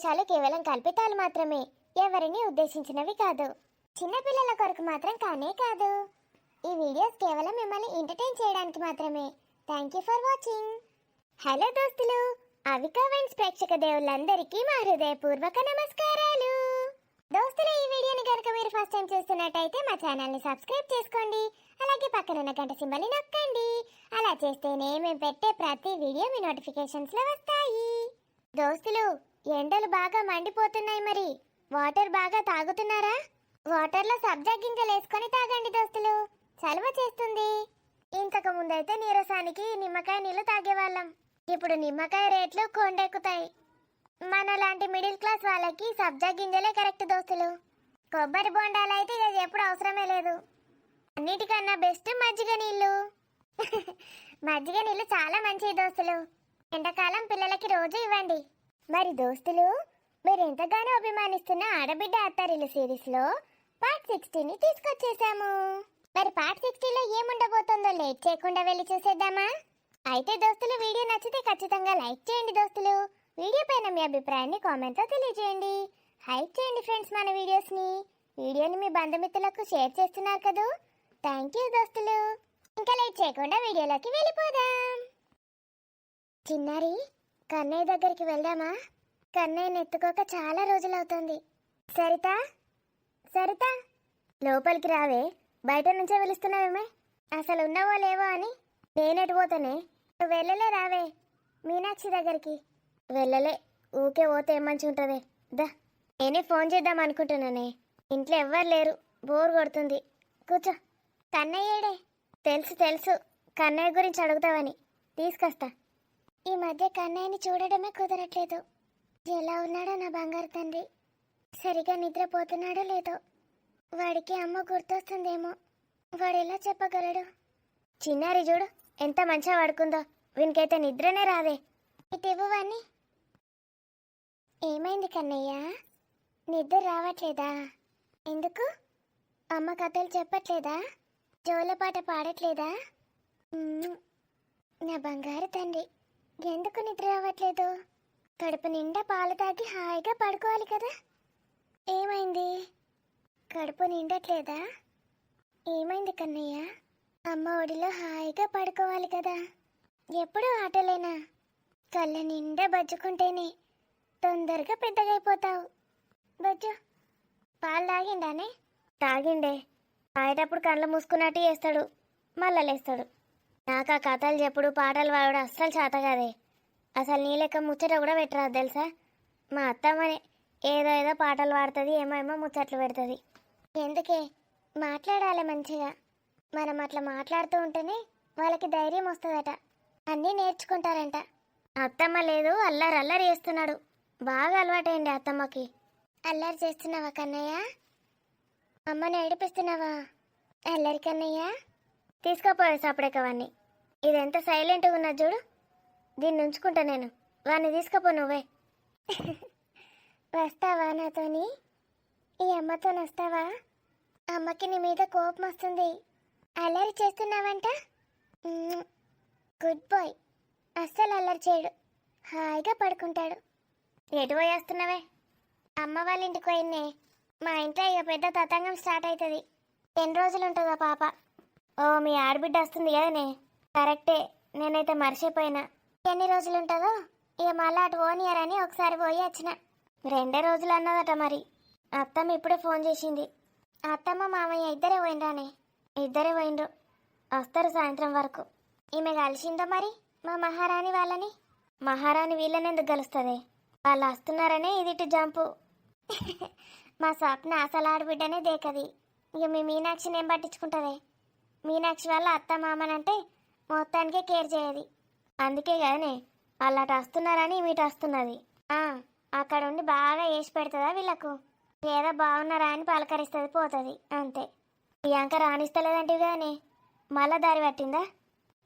సన్నివేశాలు కేవలం కల్పితాలు మాత్రమే, ఎవరిని ఉద్దేశించినవి కాదు. చిన్నపిల్లల కొరకు మాత్రం కానే కాదు. ఈ వీడియోస్ కేవలం మిమ్మల్ని ఎంటర్టైన్ చేయడానికి మాత్రమే. Thank you for watching. Hello దోస్తులు, అవికా వైన్స్ ప్రేక్షక దేవుళ్ళందరికీ మా హృదయపూర్వక నమస్కారాలు. దోస్తులు, ఈ వీడియోని కనుక మీరు ఫస్ట్ టైం చూస్తున్నట్టయితే మా ఛానల్ని సబ్స్క్రైబ్ చేసుకోండి. అలాగే పక్కనున్న గంట సింబల్ని నొక్కండి. అలా చేస్తేనే మేము పెట్టే ప్రతి వీడియో మీ నోటిఫికేషన్స్లో వస్తాయి. దోస్తులు, ఎండలు బాగా మండిపోతున్నాయి, మరి వాటర్ బాగా తాగుతున్నారా? వాటర్లో సబ్జా గింజలు వేసుకొని తాగండి దోస్తులు, చలువ చేస్తుంది. ఇంతకు ముందైతే నీరసానికి నిమ్మకాయ నీళ్ళు తాగేవాళ్ళం. ఇప్పుడు నిమ్మకాయ రేట్లు కొండెక్కుతాయి. మన లాంటి మిడిల్ క్లాస్ వాళ్ళకి సబ్జా గింజలే కరెక్ట్ దోస్తులు. కొబ్బరి బొండాలు అయితే ఇక ఎప్పుడు అవసరమే లేదు. అన్నిటికన్నా బెస్ట్ మజ్జిగ నీళ్ళు. మజ్జిగ నీళ్ళు చాలా మంచిది దోస్తులు. ఎండాకాలం పిల్లలకి రోజు ఇవ్వండి. మరి దోస్తులు, మీరు ఎంతగానో అభిమానిస్తున్న ఆడబిడ్డ అత్తారిల్లు సిరీస్లో పార్ట్ 60ని తీసుకొచ్చేసాము. మరి పార్ట్ 60లో ఏముండబోతుందో లేట్ చేయకుండా వెళ్ళి చూసేద్దామా? అయితే దోస్తులు, వీడియో నచ్చితే ఖచ్చితంగా లైక్ చేయండి దోస్తులు. వీడియో పైన మీ అభిప్రాయాన్ని కామెంట్తో తెలియజేయండి. హైప్ చేయండి ఫ్రెండ్స్ మన వీడియోని మీ బంధుమిత్రులకు షేర్ చేస్తున్నారు కదా, థ్యాంక్ యూ దోస్తులు. ఇంకా లేట్ చేయకుండా వీడియోలోకి వెళ్ళిపోదాం. చిన్నారి, కన్నయ్య దగ్గరికి వెళ్దామా? కన్నయ్యని ఎత్తుకోక చాలా రోజులవుతుంది. సరితా, సరితా, లోపలికి రావే. బయట నుంచే పిలుస్తున్నావేమే, అసలు ఉన్నావో లేవో అని. నేనెటు పోతానే? నువ్వు వెళ్ళలే, రావే మీనాక్షి దగ్గరికి. వెళ్ళలే, ఊకే పోతే ఏమంచి ఉంటుంది. దా, నేనే ఫోన్ చేద్దాం అనుకుంటున్నానే. ఇంట్లో ఎవ్వరు లేరు, బోర్ కొడుతుంది. కూర్చో. కన్నయ్యేడే? తెలుసు తెలుసు, కన్నయ్య గురించి అడుగుతావని తీసుకొస్తా. ఈ మధ్య కన్నయ్యని చూడడమే కుదరట్లేదు. ఎలా ఉన్నాడో నా బంగారు తండ్రి. సరిగా నిద్రపోతున్నాడో లేదో. వాడికి అమ్మ గుర్తొస్తుందేమో. వాడు ఎలా చెప్పగలడు? చిన్నారి చూడు ఎంత మంచిగా పడుకుందో. వీనికైతే నిద్రనే రాదే. ఇటివ్వు వాణ్ణి. ఏమైంది కన్నయ్య? నిద్ర రావట్లేదా? ఎందుకు? అమ్మ కథలు చెప్పట్లేదా? జోలపాట పాడట్లేదా? నా బంగారు తండ్రి, ఎందుకు నిద్ర రావట్లేదు? కడుపు నిండా పాలు తాగి హాయిగా పడుకోవాలి కదా. ఏమైంది? కడుపు నిండట్లేదా? ఏమైంది కన్నయ్య? అమ్మ ఒడిలో హాయిగా పడుకోవాలి కదా. ఎప్పుడు ఆటలేనా? కళ్ళ నిండా బజ్జుకుంటేనే తొందరగా పెద్దగైపోతావు. బజ్జు, పాలు తాగిండానే? తాగిండే. తాగేటప్పుడు కళ్ళు మూసుకున్నట్టు చేస్తాడు, మళ్ళా లేస్తాడు. నాకు ఆ కథలు చెప్పుడు, పాటలు పాడు అస్సలు చేత కాదే. అసలు నీ లెక్క ముచ్చట కూడా పెట్టరాదు తెలుసా. మా అత్తమ్మనే ఏదో ఏదో పాటలు పాడుతుంది, ఏమో ముచ్చట్లు పెడుతుంది. ఎందుకే? మాట్లాడాలి మంచిగా. మనం అట్లా మాట్లాడుతూ ఉంటేనే వాళ్ళకి ధైర్యం వస్తుందట, అన్నీ నేర్చుకుంటారంట. అత్తమ్మ లేదు, అల్లరి అల్లరి చేస్తున్నాడు. బాగా అలవాటైంది అత్తమ్మకి. అల్లరి చేస్తున్నావా కన్నయ్య? అమ్మని ఏడిపిస్తున్నావా? అల్లరి కన్నయ్య. తీసుకోపోయే సపడేకవాన్ని. ఇదెంత సైలెంట్గా ఉన్నది చూడు. దీన్ని ఉంచుకుంటా నేను. వాడిని తీసుకపో నువ్వే. వస్తావా నాతోని? ఈ అమ్మతో వస్తావా? అమ్మకి నీ మీద కోపం వస్తుంది. అల్లరి చేస్తున్నావంట. Good bye. అస్సలు అల్లరి చేయడు, హాయిగా పడుకుంటాడు. ఎటు పోయి వస్తున్నావే? అమ్మ వాళ్ళ ఇంటికి పోయిన్నే. మా ఇంట్లో ఇక పెద్ద తతంగం స్టార్ట్ అవుతుంది. 10 రోజులు ఉంటుందా పాప. ఓ, మీ ఆడబిడ్డ వస్తుంది కదనే. కరెక్టే, నేనైతే మర్చిపోయినా. ఎన్ని రోజులు ఉంటుందో ఇక మళ్ళీ అటు పోనీయరని ఒకసారి పోయి వచ్చిన. 2 రోజులు అన్నదట. మరి అత్తమ్మ ఇప్పుడే ఫోన్ చేసింది. అత్తమ్మ మామయ్య ఇద్దరే పోయినరానే. ఇద్దరే పోయినరు, వస్తారు సాయంత్రం వరకు. ఈమె కలిసిందో మరి మా మహారాణి వాళ్ళని? మహారాణి వీళ్ళని ఎందుకు కలుస్తుంది? వాళ్ళు వస్తున్నారనే ఇది ఇటు జంపు. మా స్వప్న అసలు ఆడబిడ్డనే దేకది. ఇక మీ మీనాక్షిని ఏం పట్టించుకుంటుంది? మీనాక్షి వాళ్ళ అత్త మామనంటే మొత్తానికే కేర్ చేయది. అందుకే కదనే వాళ్ళు అటు వస్తున్నారని మీటు వస్తున్నది. అక్కడ ఉండి బాగా వేసి పెడుతుందా వీళ్ళకు? ఏదో బాగున్నారా అని పలకరిస్తుంది, పోతుంది అంతే. ప్రియాంక రాణిస్తలేదంటివి కానీ మళ్ళా దారి పట్టిందా?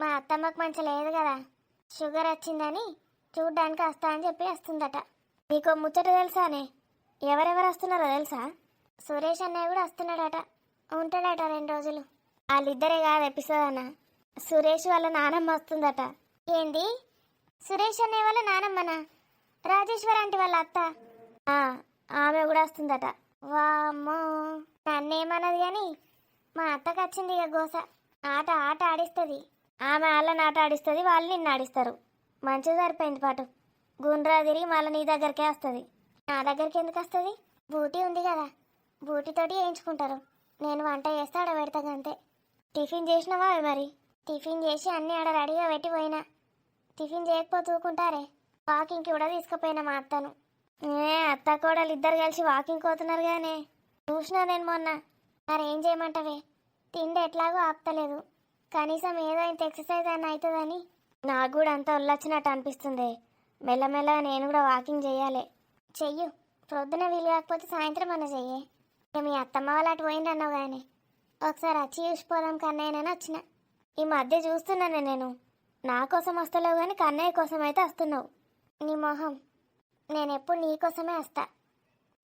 మా అత్తమ్మకు మంచి లేదు కదా, షుగర్ వచ్చిందని చూడ్డానికి వస్తా అని చెప్పి వస్తుందట. నీకు ముచ్చట తెలుసానే? ఎవరెవరు వస్తున్నారో తెలుసా? సురేష్ అన్నయ్య కూడా వస్తున్నాడట, ఉంటాడట 2 రోజులు. వాళ్ళిద్దరే కాదు ఎపిసోడ్ అన్న, సురేష్ వాళ్ళ నానమ్మ వస్తుందట. ఏంది? సురేష్ అన్నయ్య వాళ్ళ నానమ్మనా? రాజేశ్వర ఆంటీ వాళ్ళ అత్త. ఆ, ఆమె కూడా వస్తుందట. వామ్మో, నన్నేమన్నది కానీ మా అత్తకు వచ్చింది ఇక గోస. ఆట ఆట ఆడిస్తుంది. ఆమె వాళ్ళని ఆట ఆడిస్తుంది, వాళ్ళు నిన్ను ఆడిస్తారు. మంచిగా సరిపోయింది పాటు. గుండ్రా తిరిగి మళ్ళీ నీ దగ్గరికే వస్తుంది. నా దగ్గరికి ఎందుకు వస్తుంది? బూటీ ఉంది కదా, బూటీతోటి వేయించుకుంటారు. నేను వంట చేస్తే ఆడ పెడతాను అంతే. టిఫిన్ చేసినావా మరి? టిఫిన్ చేసి అన్నీ ఆడ రెడీగా పెట్టి పోయినా. టిఫిన్ చేయకపోతే ఊకుంటారే. వాకింగ్కి కూడా తీసుకుపోయినా మా అత్తను. అత్త కోడలు ఇద్దరు కలిసి వాకింగ్ పోతున్నారు కానీ చూసినా నేను మొన్న. మరి ఏం చేయమంటావే, తిండి ఎట్లాగో ఆపుతలేదు. కనీసం ఏదో ఇంత ఎక్సర్సైజ్ అని అవుతుందని. నాకు కూడా అంత ఒళ్ళొచ్చినట్టు అనిపిస్తుంది. మెల్లమెల్లగా నేను కూడా వాకింగ్ చేయాలి. చెయ్యు, ప్రొద్దున వీలు కాకపోతే సాయంత్రం అన్న చెయ్యే. ఇక మీ అత్తమ్మ వాళ్ళు అటు పోయిందన్నావు కానీ ఒకసారి వచ్చి చూసిపోదాం కన్నయ్యనని వచ్చిన. ఈ మధ్య చూస్తున్నానే నేను. నా కోసం వస్తలేవు కానీ కన్నయ్య కోసం అయితే వస్తున్నావు. నీ మొహం, నేను ఎప్పుడు నీ కోసమే వస్తా.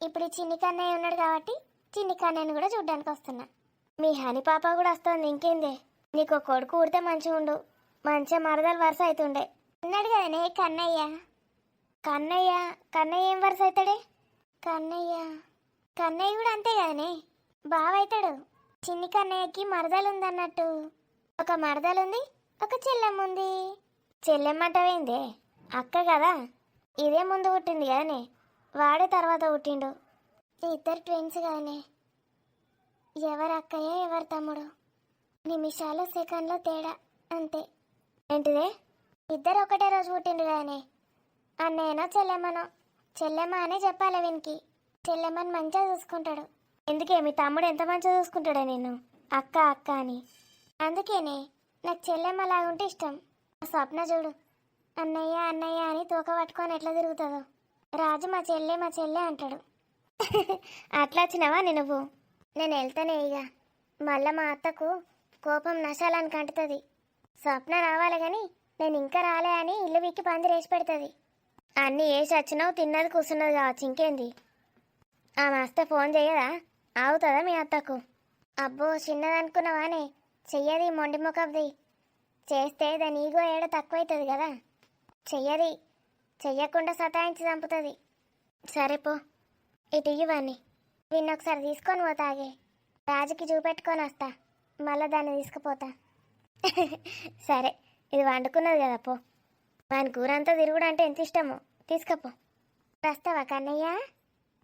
ఇప్పుడు ఈ చిన్ని కన్నయ్య ఉన్నాడు కాబట్టి చిన్ని కన్నయ్యని కూడా చూడ్డానికి వస్తున్నా. మీ హని పాప కూడా వస్తుంది. ఇంకేందే, నీకు కొడుకు ఊడితే మంచిగా ఉండు. మంచిగా మరదలు వరుస అవుతుండే. ఉన్నాడు కదనే కన్నయ్య. కన్నయ్య కన్నయ్య ఏం వరుస అవుతాడే? కన్నయ్య కన్నయ్య కూడా అంతే కదనే, బావ అవుతాడు. చిన్ని కన్నయ్యకి మరదలు ఉందన్నట్టు. ఒక మరదలుంది, ఒక చెల్లెమ్మ ఉంది. చెల్లెమ్మంటవేందే, అక్క కదా. ఇదే ముందు పుట్టింది కదనే, వాడే తర్వాత పుట్టిండు. ఇద్దరు ట్విన్స్ కదనే. ఎవరు అక్కయ్య ఎవరు తమ్ముడు, నిమిషాలు సెకండ్లో తేడా అంతే. ఏంటిదే, ఇద్దరు ఒకటే రోజు పుట్టిండు కదనే. అన్నయ్యనో చెల్లెమ్మనో. చెల్లెమ్మ అనే చెప్పాలి వీనికి. చెల్లెమ్మని మంచిగా చూసుకుంటాడు. ఎందుకే మీ తమ్ముడు ఎంత మంచిగా చూసుకుంటాడే నేను అక్క అక్క అని. అందుకేనే నాకు చెల్లెమ్మ లాగుంటే ఇష్టం. స్వప్న చూడు, అన్నయ్య అన్నయ్య అని తోక పట్టుకొని ఎట్లా తిరుగుతుందో. రాజు మా చెల్లె అంటాడు. అట్లా వచ్చినావా నువ్వు? నేను వెళ్తానే ఇక. మళ్ళా మా అత్తకు కోపం నశాలని కంటుతుంది. స్వప్న రావాలి కానీ నేను ఇంకా రాలే అని ఇల్లు విక్కి పందిరేసి పెడుతుంది. అన్నీ వేసి వచ్చినావు, తిన్నది కూర్చున్నది కావచ్చు. ఇంకేంది, ఆమె వస్తే ఫోన్ చెయ్యదా? ఆగుతుందా మీ అత్తకు? అబ్బో, చిన్నదనుకున్నావానే, చెయ్యది మొండి ముఖంది. చేస్తే దాని ఈగో ఏడ తక్కువవుతుంది కదా. చెయ్యది, చెయ్యకుండా సతాయించి చంపుతుంది. సరే పో, ఇటు ఇవ్వని. వీన్ని ఒకసారి తీసుకొని పోతాగే, రాజుకి చూపెట్టుకొని వస్తా. మళ్ళీ దాన్ని తీసుకుపోతా. సరే, ఇది వండుకున్నది కదా పో. వాని కూరంతా తిరుగుడు అంటే ఎంత ఇష్టమో, తీసుకపో. వస్తావా కన్నయ్య?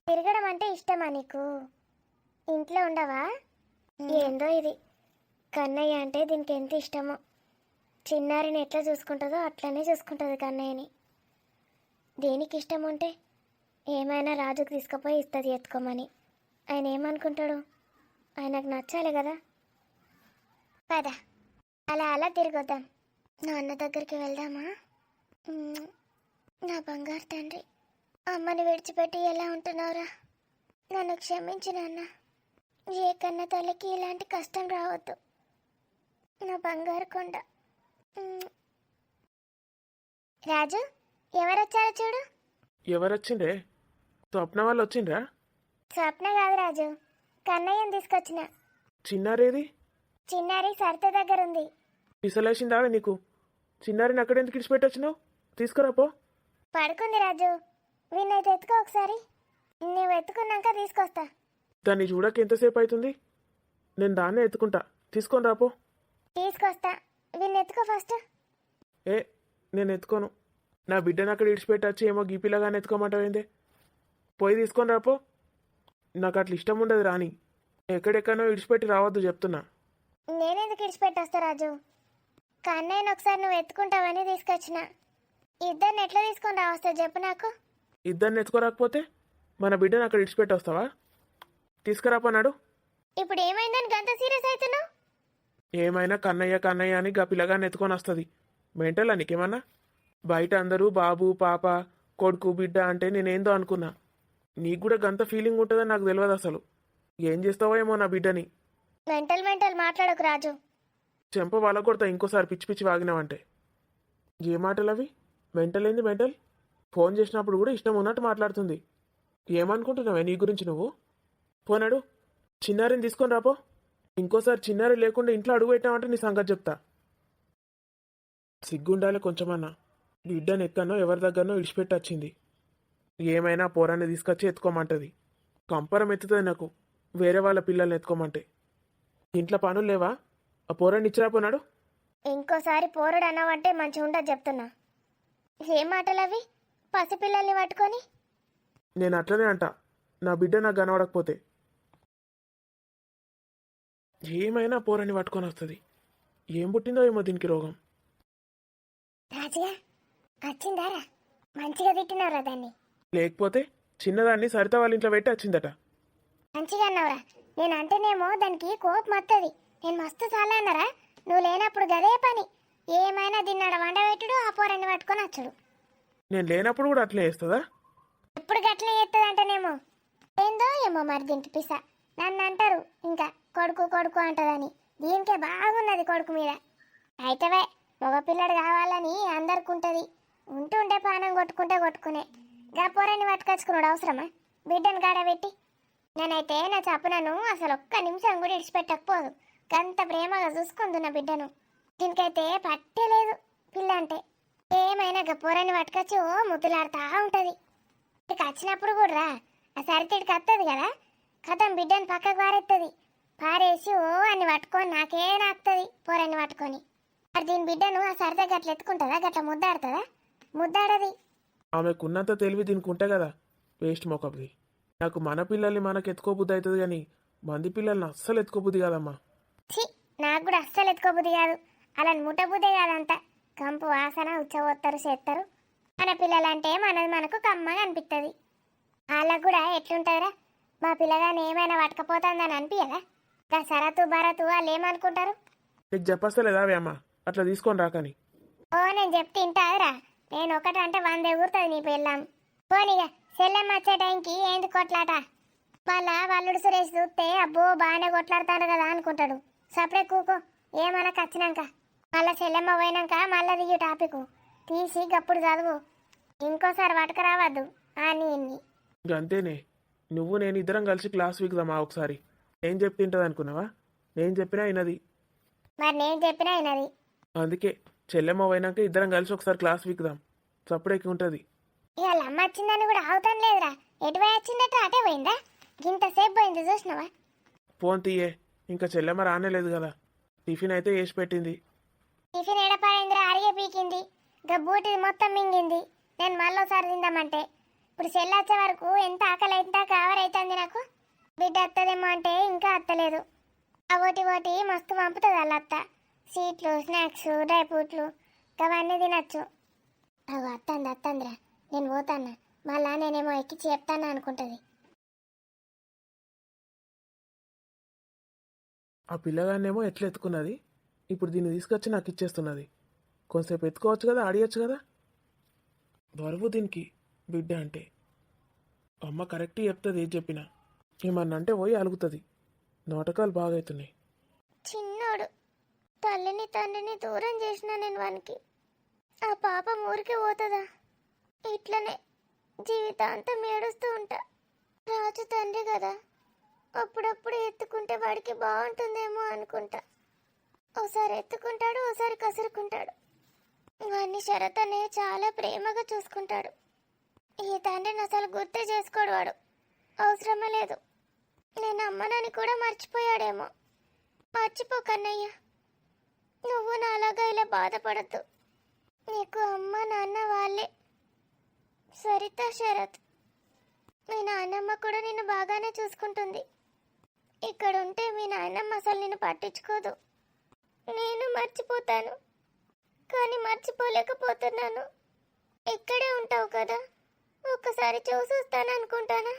తిరగడం అంటే ఇష్టమా నీకు? ఇంట్లో ఉండవా? ఏందో ఇది, కన్నయ్య అంటే దీనికి ఎంత ఇష్టమో. చిన్నారిని ఎట్లా చూసుకుంటుందో అట్లనే చూసుకుంటుంది కన్నయ్యని. దేనికి ఇష్టం ఉంటే ఏమైనా రాజుకు తీసుకుపోయి ఇస్తుంది ఎత్తుకోమని. ఆయన ఏమనుకుంటాడు? ఆయనకు నచ్చాలి కదా. పద, అలా అలా తిరిగొద్దాం. నాన్న దగ్గరికి వెళ్దామా? నా బంగారు తండ్రి, అమ్మని విడిచిపెట్టి ఎలా ఉంటున్నావురా? నన్ను క్షమించు నాన్న. ఏ కన్న తల్లికి ఇలాంటి కష్టం రావద్దు. నా బంగారు కొండ. రాజు, ఎవరొచ్చారో చూడు. ఎవరొచ్చిండే? స్వప్న వాళ్ళు వచ్చిండ్రా? స్వప్న కాదు రాజు, కన్నయ్యని తీసుకొచ్చిన. చిన్నారేది? చిన్నారి సరిత దగ్గర ఉంది. పిసలేసిందా నీకు? చిన్నారిని అక్కడెందుకు ఇడిచిపెట్టొచ్చినావు? తీసుకురాపో. పడుకుంది రాజు, వీన్నైతే ఎత్తుకో ఒకసారి. నువ్వు ఎత్తుకున్నాక తీసుకొస్తా. దాన్ని చూడక ఎంతసేపు అవుతుంది? నేను దాన్నే ఎత్తుకుంటా, తీసుకొని రాపో. తీసుకొస్తా, వీన్ని ఎత్తుకో ఫస్ట్. ఏ, నేను ఎత్తుకోను. నా బిడ్డను అక్కడ ఇడిచిపెట్టచ్చి ఏమో గీపిలాగానే ఎత్తుకోమంటావేందే? పోయి తీసుకొని రాపో. నాకు అట్లా ఇష్టం ఉండదు రాని. ఎక్కడెక్కడనో ఇడిచిపెట్టి రావద్దు చెప్తున్నా. నేనెందుకు ఇడిచిపెట్టొస్తా రాజు? కన్నయ్యను ఒకసారి నువ్వు ఎత్తుకుంటావని తీసుకొచ్చిన. ఇద్దరిని ఎట్లా తీసుకొని రావస్తా చెప్పు నాకు. ఇద్దరిని ఎత్తుకోరాకపోతే మన బిడ్డను అక్కడ ఇడిచిపెట్టి వస్తావా? తీసుకురాపోనాడు. ఇప్పుడు ఏమైందని గంత సీరియస్ అవుతున్నావు? ఏమైనా కన్నయ్య కన్నయ్య అని గా పిల్లగాన్ని ఎత్తుకొని వస్తుంది. మెంటలా నీకేమన్నా? బయట అందరూ బాబు పాప కొడుకు బిడ్డ అంటే నేనేందో అనుకున్నా. నీకు కూడా గంత ఫీలింగ్ ఉంటుందని నాకు తెలియదు అసలు. ఏం చేస్తావో ఏమో నా బిడ్డని. మెంటల్ మాట్లాడకు రాజు. చెంప వాళ్ళ కొడతా ఇంకోసారి పిచ్చి పిచ్చి వాగినావంటే. ఏ మాటలు అవి? మెంటల్ ఏంది మెంటల్? ఫోన్ చేసినప్పుడు కూడా ఇష్టం ఉన్నట్టు మాట్లాడుతుంది. ఏమనుకుంటున్నావే నీ గురించి నువ్వు? పోనాడు, చిన్నారిని తీసుకొని రాపో. ఇంకోసారి చిన్నారి లేకుండా ఇంట్లో అడుగు పెట్టామంటే నీ సంగతి చెప్తా. సిగ్గుండాలి కొంచెమన్నా. బిడ్డను ఎక్కనో ఎవరి దగ్గరనో ఇడిచిపెట్టి వచ్చింది. ఏమైనా పోరాన్ని తీసుకొచ్చి ఎత్తుకోమంటది. కంపరం ఎత్తుతుంది నాకు వేరే వాళ్ళ పిల్లల్ని ఎత్తుకోమంటే. ఇంట్లో పనులు లేవా? ఆ పోరాన్ని ఇచ్చిరాపోనాడు. ఇంకోసారి పోరుడు అన్నావంటే మంచిగా ఉండదు చెప్తున్నా. ఏం మాటలు అవి? పసిపిల్లల్ని పట్టుకొని. నేను అట్లనే అంట, నా బిడ్డ నాకు కనబడకపోతే. ఏమైనా పోరాన్ని పట్టుకొని వస్తుంది. ఏం పుట్టిందో ఏమో దీనికి రోగం. రాజుగా వచ్చిందారా? మంచిగా తిట్టినవరా దాన్ని? లేకపోతే చిన్నదాన్ని సరిత వాళ్ళ ఇంట్లో పెట్టి వచ్చిందట. మంచిగా అన్నావురా. నేను అంటేనేమో దానికి కోపం వస్తుంది. నేను మస్తు చాలా అన్నారా, నువ్వు లేనప్పుడు గదే పని. ఏమైనా తిన్నాడ వండబెట్టుడు, ఆ పోరాన్ని పట్టుకొని వచ్చుడు. నేను లేనప్పుడు కూడా అట్లే చేస్తుందా? ఎప్పుడు గట్లే చేస్తుంది అంటేనేమో ఏందో ఏమో మరి దీనికి పిస. నన్ను అంటారు ఇంకా కొడుకు కొడుకు అంటదని. దీనికే బాగున్నది కొడుకు మీద. అయితేవే మగపిల్లడు కావాలని అందరికి ఉంటుంది. ఉంటుంటే పానం కొట్టుకునే గా పోరాన్ని పట్టుకొచ్చుకున్నాడు అవసరమా బిడ్డను గాడబెట్టి? నేనైతే నా చప్పునను అసలు ఒక్క నిమిషం కూడా ఇడిచిపెట్టకపోదు. గంత ప్రేమగా చూసుకుంది నా బిడ్డను. దీనికైతే పట్టేలేదు పిల్ల అంటే. ఏమైనా గపోరాన్ని పట్టుకొచ్చి ఓ ముద్దులాడుతూ ఉంటుంది. ఇక వచ్చినప్పుడు కూడా ఆ సరితిడికి వస్తుంది కదా, కథం బిడ్డను పక్కకు పారేస్తుంది. పారేసి ఓ అన్ని పట్టుకొని నాకే నాకుతుంది పోరాన్ని పట్టుకొని. మరి దీని బిడ్డను ఆ సరిత గట్ల ఎత్తుకుంటుందా? గట్ల ముద్దాడుతుందా? ముద్దాడది. ఆమెకున్నంత తెలివి దీనికి ఉంటే కదా వేస్ట్ మొకది. నాకు మన పిల్లల్ని మనకు ఎత్తుకోబుద్ధి అవుతుంది కానీ మంది పిల్లల్ని అస్సలు ఎత్తుకోబుద్ధి కాదమ్మా. ఛీ, నాకు కూడా అస్సలు ఎత్తుకోబుద్ధి కాదు. అలా ముట్టబుద్ధే కాదంతా. కంపు వాసన ఉచ్చబోత్తరు చేస్తారు. మన పిల్లలంటే మనది మనకు కమ్మగా అనిపిస్తుంది. వాళ్ళకు కూడా ఎట్లుంటుందిరా, మా పిల్లగాని ఏమైనా పట్టకపోతుందని అనిపించదా? ఇంకా సరతు భరతు వాళ్ళు ఏమనుకుంటారు? నీకు చెప్పస్తలేదా అమ్మ అట్లా తీసుకొని రాకని? ఓ నేను చెప్తే తింటాదిరా. నేను ఒకటంటే 100 ఎగురుతుంది నీ పెళ్ళాం. పోనీగా సెల్లెమ్మ వచ్చే టైంకి ఏంది కొట్లాట? మళ్ళా వల్లుడు సురేష్ చూస్తే అబ్బో బాగానే కొట్లాడతాడు కదా అనుకుంటాడు. సపరే కూకో ఏమనకు వచ్చినాక. మళ్ళా చెల్లెమ్మ పోయినాక మళ్ళా దిగి టాపిక్ తీసి గప్పుడు చదువు. ఇంకోసారి పట్టుకు రావద్దు అని ఇన్ని. అంతేనే, నువ్వు నేను ఇద్దరం కలిసి క్లాస్ వీకుదామా ఒకసారి? ఏం చెప్తే తింటుంది అనుకున్నావా? నేను చెప్పినా అయినది. మరి నేను చెప్పినా అయినది. అందుకే చెల్లెమ్మ పోయినాక ఇద్దరం కలిసి ఒకసారి క్లాస్ వీకుదాం. చప్పుడెక్కి ఉంటుంది. ఇవాళ అమ్మ వచ్చిందని కూడా అవుతాను లేదురా. ఎటువై వచ్చిందట అటే పోయిందా? ఇంతసేపు పోయింది చూసినావా? ఫోన్ తీయే, ఇంకా చెల్లెమ్మ రానేలేదు కదా. టిఫిన్ అయితే వేసి పెట్టింది. టిఫిన్ ఎడపాయిందిరా, అరిగే పీకింది. గబ్బూటిది మొత్తం మింగింది. నేను మళ్ళీసారి తిందామంటే ఇప్పుడు చెల్లొచ్చే వరకు ఎంత ఆకలి అయితే కవర్ అవుతుంది నాకు. బిడ్డ వస్తుందేమో అంటే ఇంకా వస్తలేదు. అవోటి ఓటి మస్తు పంపుతుంది వాళ్ళ అత్త. స్వీట్లు, స్నాక్స్, డ్రై ఫ్రూట్లు అవన్నీ తినచ్చు. అవి అత్తందిరా. నేను పోతాను. మళ్ళా నేనేమో ఎక్కించి చెప్తాను అనుకుంటుంది. ఆ పిల్లగాన్నేమో ఎట్లా ఎత్తుకున్నది, ఇప్పుడు దీన్ని తీసుకొచ్చి నాకు ఇచ్చేస్తున్నది. కొంతసేపు ఎత్తుకోవచ్చు కదా, ఆడియచ్చు కదా. బరువు దీనికి బిడ్డ అంటే. అమ్మ కరెక్ట్ చెప్తుంది ఏది చెప్పినా. ఏమన్నా అంటే పోయి అలుగుతుంది. నాటకాలు బాగా అవుతున్నాయి. చిన్నోడు తల్లిని తండ్రిని దూరం చేసిన నేను వానికి. ఆ పాపం ఊరికే పోతుందా? ఇట్లనే జీవితాంతం ఏడుస్తూ ఉంటా. రాజు తండ్రి కదా, అప్పుడప్పుడు ఎత్తుకుంటే వాడికి బాగుంటుందేమో అనుకుంటా. ఓసారి ఎత్తుకుంటాడు, ఓసారి కసురుకుంటాడు. వాడిని శరతనే చాలా ప్రేమగా చూసుకుంటాడు. ఈ తండ్రిని అసలు గుర్తే చేసుకోడు వాడు. అవసరమే లేదు. నేను అమ్మనని కూడా మర్చిపోయాడేమో. మర్చిపో కన్నయ్య. నువ్వు నాలాగా ఇలా బాధపడద్దు. నీకు అమ్మ నాన్న వాళ్ళే. సరిత, శరత్, మీ నాన్నమ్మ కూడా నిన్ను బాగానే చూసుకుంటుంది. ఇక్కడ ఉంటే మీ నాన్నమ్మ అసలు నిన్ను పట్టించుకోదు. నేను మర్చిపోతాను, కానీ మర్చిపోలేకపోతున్నాను. ఇక్కడే ఉంటావు కదా, ఒక్కసారి చూసొస్తాను అనుకుంటానా?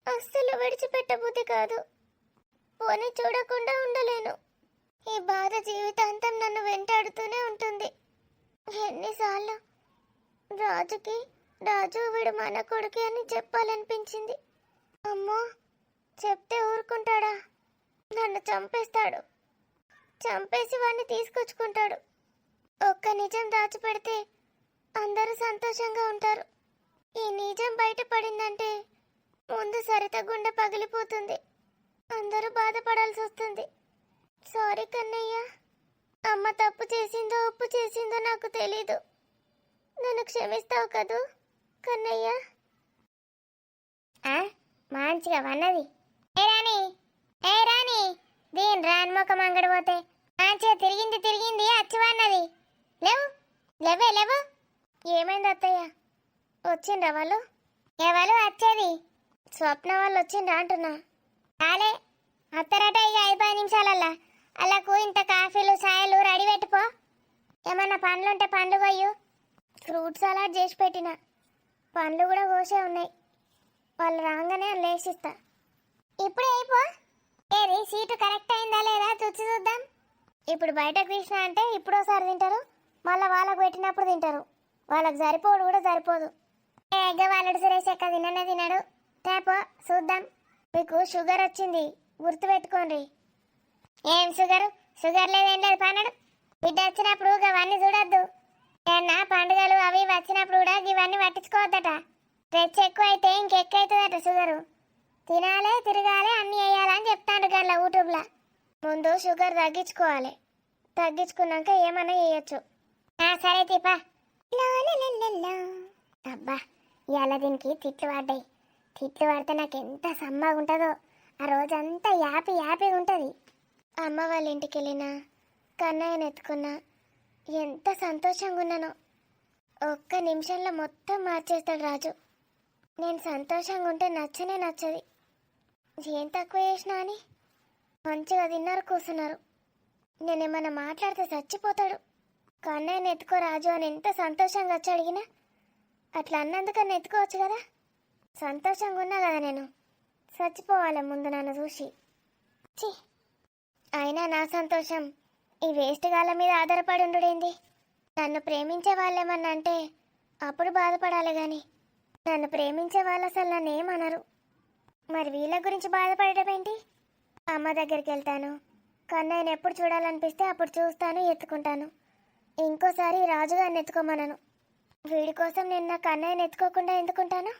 అస్సలు విడిచిపెట్టబుద్ధి కాదు. పోనీ చూడకుండా ఉండలేను. ఈ బాధ జీవితాంతం నన్ను వెంటాడుతూనే ఉంటుంది. ఎన్నిసార్లు రాజు వీడు మన కొడుకు అని చెప్పాలనిపించింది. అమ్మో, చెప్తే ఊరుకుంటాడా? నన్ను చంపేస్తాడు. చంపేసి వాడిని తీసుకొచ్చుకుంటాడు. ఒక్క నిజం దాచిపెడితే అందరూ సంతోషంగా ఉంటారు. ఈ నిజం బయటపడిందంటే ముందు సరిత గుండె పగిలిపోతుంది. అందరూ బాధపడాల్సి వస్తుంది. సారీ కన్నయ్య. అమ్మ తప్పు చేసిందో ఉప్పు చేసిందో నాకు తెలీదు. నన్ను క్షమిస్తావు కదూ కన్నయ్య? మంచిగా వన్నది. ఏ రాణి, ఏ రాణి, దీని రాని ముఖం అంగడి పోతే మంచిగా తిరిగింది అచ్చి వన్నది. లేవు లేవే లేవు. ఏమైంది అత్తయ్య? వచ్చిండ్రా వాళ్ళు? ఎవరు వచ్చేది? స్వప్న వాళ్ళు వచ్చిండ్రా అంటున్నా. రాలే, అత్తరట ఇక 5-10 నిమిషాలల్లా. అలాకు ఇంత కాఫీలు సాయలు రెడీ పెట్టుకో. ఏమన్నా పండ్లుంటే పండ్లు కొయ్యు. ఫ్రూట్ సలాడ్ చేసి పెట్టిన, పండ్లు కూడా కోసే ఉన్నాయి. వాళ్ళు రాగానే లేచిస్తా. ఇప్పుడే అయిపో. ఏది సీటు కరెక్ట్ అయిందా లేదా చూసి చూద్దాం. ఇప్పుడు బయటకు తీసిన అంటే ఇప్పుడోసారి తింటారు, మళ్ళీ వాళ్ళకు పెట్టినప్పుడు తింటారు. వాళ్ళకి సరిపోడు కూడా సరిపోదు. ఏగ వాళ్ళడు సురేష్ ఎక్క తిననే తినడు. తేపో చూద్దాం. మీకు షుగర్ వచ్చింది గుర్తుపెట్టుకోండి. ఏం షుగరు? షుగర్ లేదేం లేదు పన్నడు. బిడ్డ వచ్చినప్పుడు అవన్నీ చూడొద్దు. ఏమన్నా పండుగలు అవి వచ్చినప్పుడు కూడా ఇవన్నీ పట్టించుకోవద్దట. స్ట్రెచ్ ఎక్కువ అయితే ఇంకెక్కువ అవుతుందట షుగరు. తినాలే తిరగాలి అన్నీ వేయాలని చెప్తాడు గట్ల యూట్యూబ్లో. ముందు షుగర్ తగ్గించుకోవాలి, తగ్గించుకున్నాక ఏమన్నా చేయొచ్చు. సరే తీపా. అబ్బా ఇవాళ దీనికి తిట్లు పడ్డాయి. తిట్లు పడితే నాకు ఎంత సమ్మగా ఉంటుందో. ఆ రోజంతా యాపీగా ఉంటుంది. అమ్మ వాళ్ళ ఇంటికి వెళ్ళినా, కన్నయ్యని ఎత్తుకున్నా, ఎంత సంతోషంగా ఉన్నానో. ఒక్క నిమిషంలో మొత్తం మార్చేస్తాడు రాజు. నేను సంతోషంగా ఉంటే నచ్చనే నచ్చది. ఏం తక్కువ చేసినా అని మంచిగా తిన్నారు, కూర్చున్నారు. నేనేమన్నా మాట్లాడితే చచ్చిపోతాడు. కన్నయ్యని ఎత్తుకో రాజు అని ఎంత సంతోషంగా వచ్చి అడిగినా అట్లా అన్నందుకన్నా ఎత్తుకోవచ్చు కదా. సంతోషంగా ఉన్నా కదా నేను. చచ్చిపోవాలి ముందు నన్ను చూసి. ఛీ, అయినా నా సంతోషం ఈ వేస్ట్ గాళ్ళ మీద ఆధారపడి ఉండుడేంది? నన్ను ప్రేమించే వాళ్ళేమన్నా అంటే అప్పుడు బాధపడాలి కానీ నన్ను ప్రేమించే వాళ్ళు అసలు నన్ను ఏమనరు. మరి వీళ్ళ గురించి బాధపడటం ఏంటి? అమ్మ దగ్గరికి వెళ్తాను, కన్నయ్యని ఎప్పుడు చూడాలనిపిస్తే అప్పుడు చూస్తాను, ఎత్తుకుంటాను. ఇంకోసారి రాజుగారిని ఎత్తుకోమనను. వీడి కోసం నేను నా కన్నయ్యని ఎత్తుకోకుండా ఎందుకుంటాను?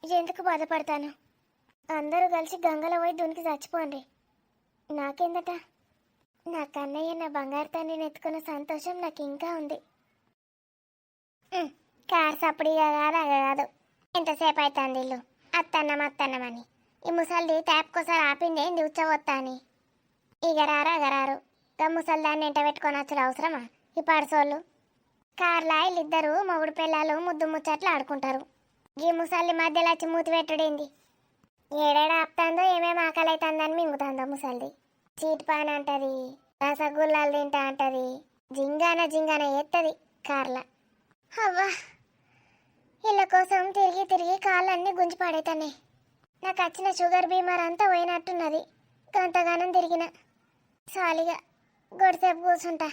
ఎందుకు బాధపడతాను? అందరూ కలిసి గంగలో పోయి దునికి చచ్చిపోండి. నాకేందట? నా కన్నయ్య నా బంగారు తండ్రిని ఎత్తుకున్న సంతోషం నాకు ఇంకా ఉంది. కార్ సప్పుడిగా కాదు. ఎంతసేపు అవుతుంది ఇల్లు అత్తన్నమని. ఈ ముసలిది ట్యాప్కోసారి ఆపిందేంది ఉచ్చవత్తా అని. ఇక రారు ఇక ముసలిదాన్ని ఎంట పెట్టుకొని వచ్చుడు అవసరమా? ఈ పడసోళ్ళు కార్లా వీళ్ళిద్దరు మొగుడు పిల్లలు ముద్దు ముచ్చట్లు ఆడుకుంటారు. ఈ ముసలి మధ్యలో వచ్చి మూతి పెట్టుడేంది? ఏడేడ ఆపుతాందో ఏమేమి ఆకలి అవుతుందని మింగుతుందో ముసలిది. చీట్ పాన్ అంటది, రసగుల్లాలు తింటా అంటది, జింగాన ఎత్తది కార్ల. అవ్వా, వీళ్ళ కోసం తిరిగి కాళ్ళన్నీ గుంజి పడేతానే. నాకు వచ్చిన షుగర్ బీమార్ అంతా పోయినట్టున్నది. గంతగానం తిరిగిన సాలిగా గొడిసేపు కూర్చుంటా.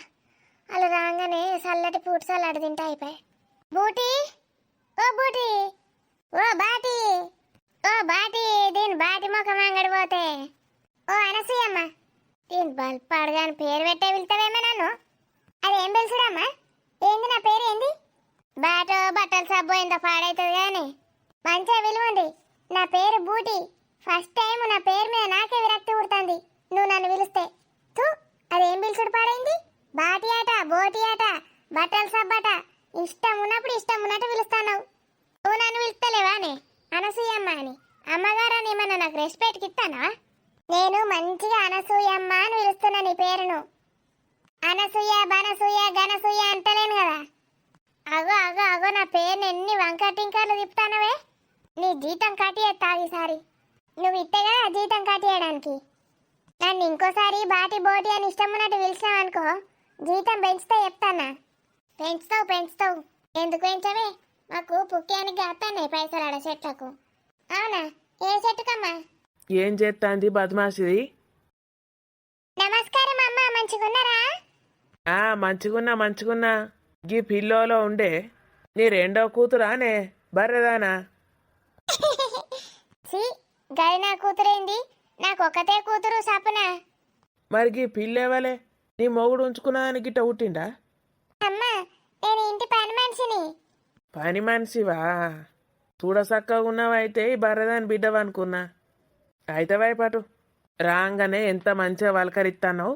అలా రాగానే చల్లటి ఫ్రూట్ సలాడ్ తింటా అయిపోయి. బూటీ, ఓ బూటీ, ఓ బాటి, ఓ బాటి, దీని బాటి ముఖం అంగడి పోతే. ఓ అనసూయమ్మ, దీని బల్పాడుగాని పేరు పెట్టే వెళ్తావేమో నన్ను. అదేం తెలుసుడమ్మా? ఏంది నా పేరు ఏంది? బాటో బట్టల సబ్బు ఏందో పాడవుతుంది కానీ మంచిగా విలువండి. నా పేరు బూటీ. ఫస్ట్ టైం నా పేరు మీద నాకే విరక్తి పుడుతుంది నువ్వు నన్ను పిలిస్తే. తూ, అదేం పిలుచుడు పాడైంది? బాటి ఆట, బోటి ఆట, బట్టల సబ్బట. ఇష్టం ఉన్నట్టు పిలుస్తాను. నువ్వు నన్ను పిలుస్తలేవానే అనసూయమ్మ అని? అమ్మగారని ఏమన్నా నాకు రెస్పెక్ట్కి ఇస్తానా? నేను మంచిగా అనసూయమ్మ అని పిలుస్తున్నా నీ పేరును. అనసూయ, బనసూయ, గనసూయ అంటలేను కదా. అగో నా పేరుని ఎన్ని వంకటింకర్లు తిప్పుతానవే. నీ జీతం కట్టియేస్తా ఈసారి. నువ్వు ఇట్టేగా జీతం కట్టియడానికి. నన్ను ఇంకోసారి బాటి బోటి అని ఇష్టం ఉన్నట్టు పిలిచినావు అనుకో, జీతం పెంచుతా చెప్తానా? పెంచుతావు. ఎందుకు పెంచవే? మాకు పుక్యానికి కాస్తానే పైసలు ఆడ చెట్లకు. అవునా? ఏ చెట్టుకమ్మా? ఏం చేస్తాంది బద్మాసిది? నమస్కారం అమ్మ, మంచిగున్నారా? మంచిగున్నా. గీ పిల్లోలో ఉండే నీ రెండో కూతురానే బర్రెదానా? గది నా కూతురేంది? నాకు ఒకతే కూతురు సపన. మరి గీ పిల్లేవలే? నీ మొగుడు ఉంచుకున్నాదని గిట్ట పుట్టిండా? అమ్మా, నేను ఇంటి పని మనిషిని. పని మనిషివా? చూడసక్కగా ఉన్నావైతే ఈ బర్రెదాని బిడ్డవనుకున్నా. అయితే వైపాటు రాగానే ఎంత మంచిగా వలకరిస్తానో.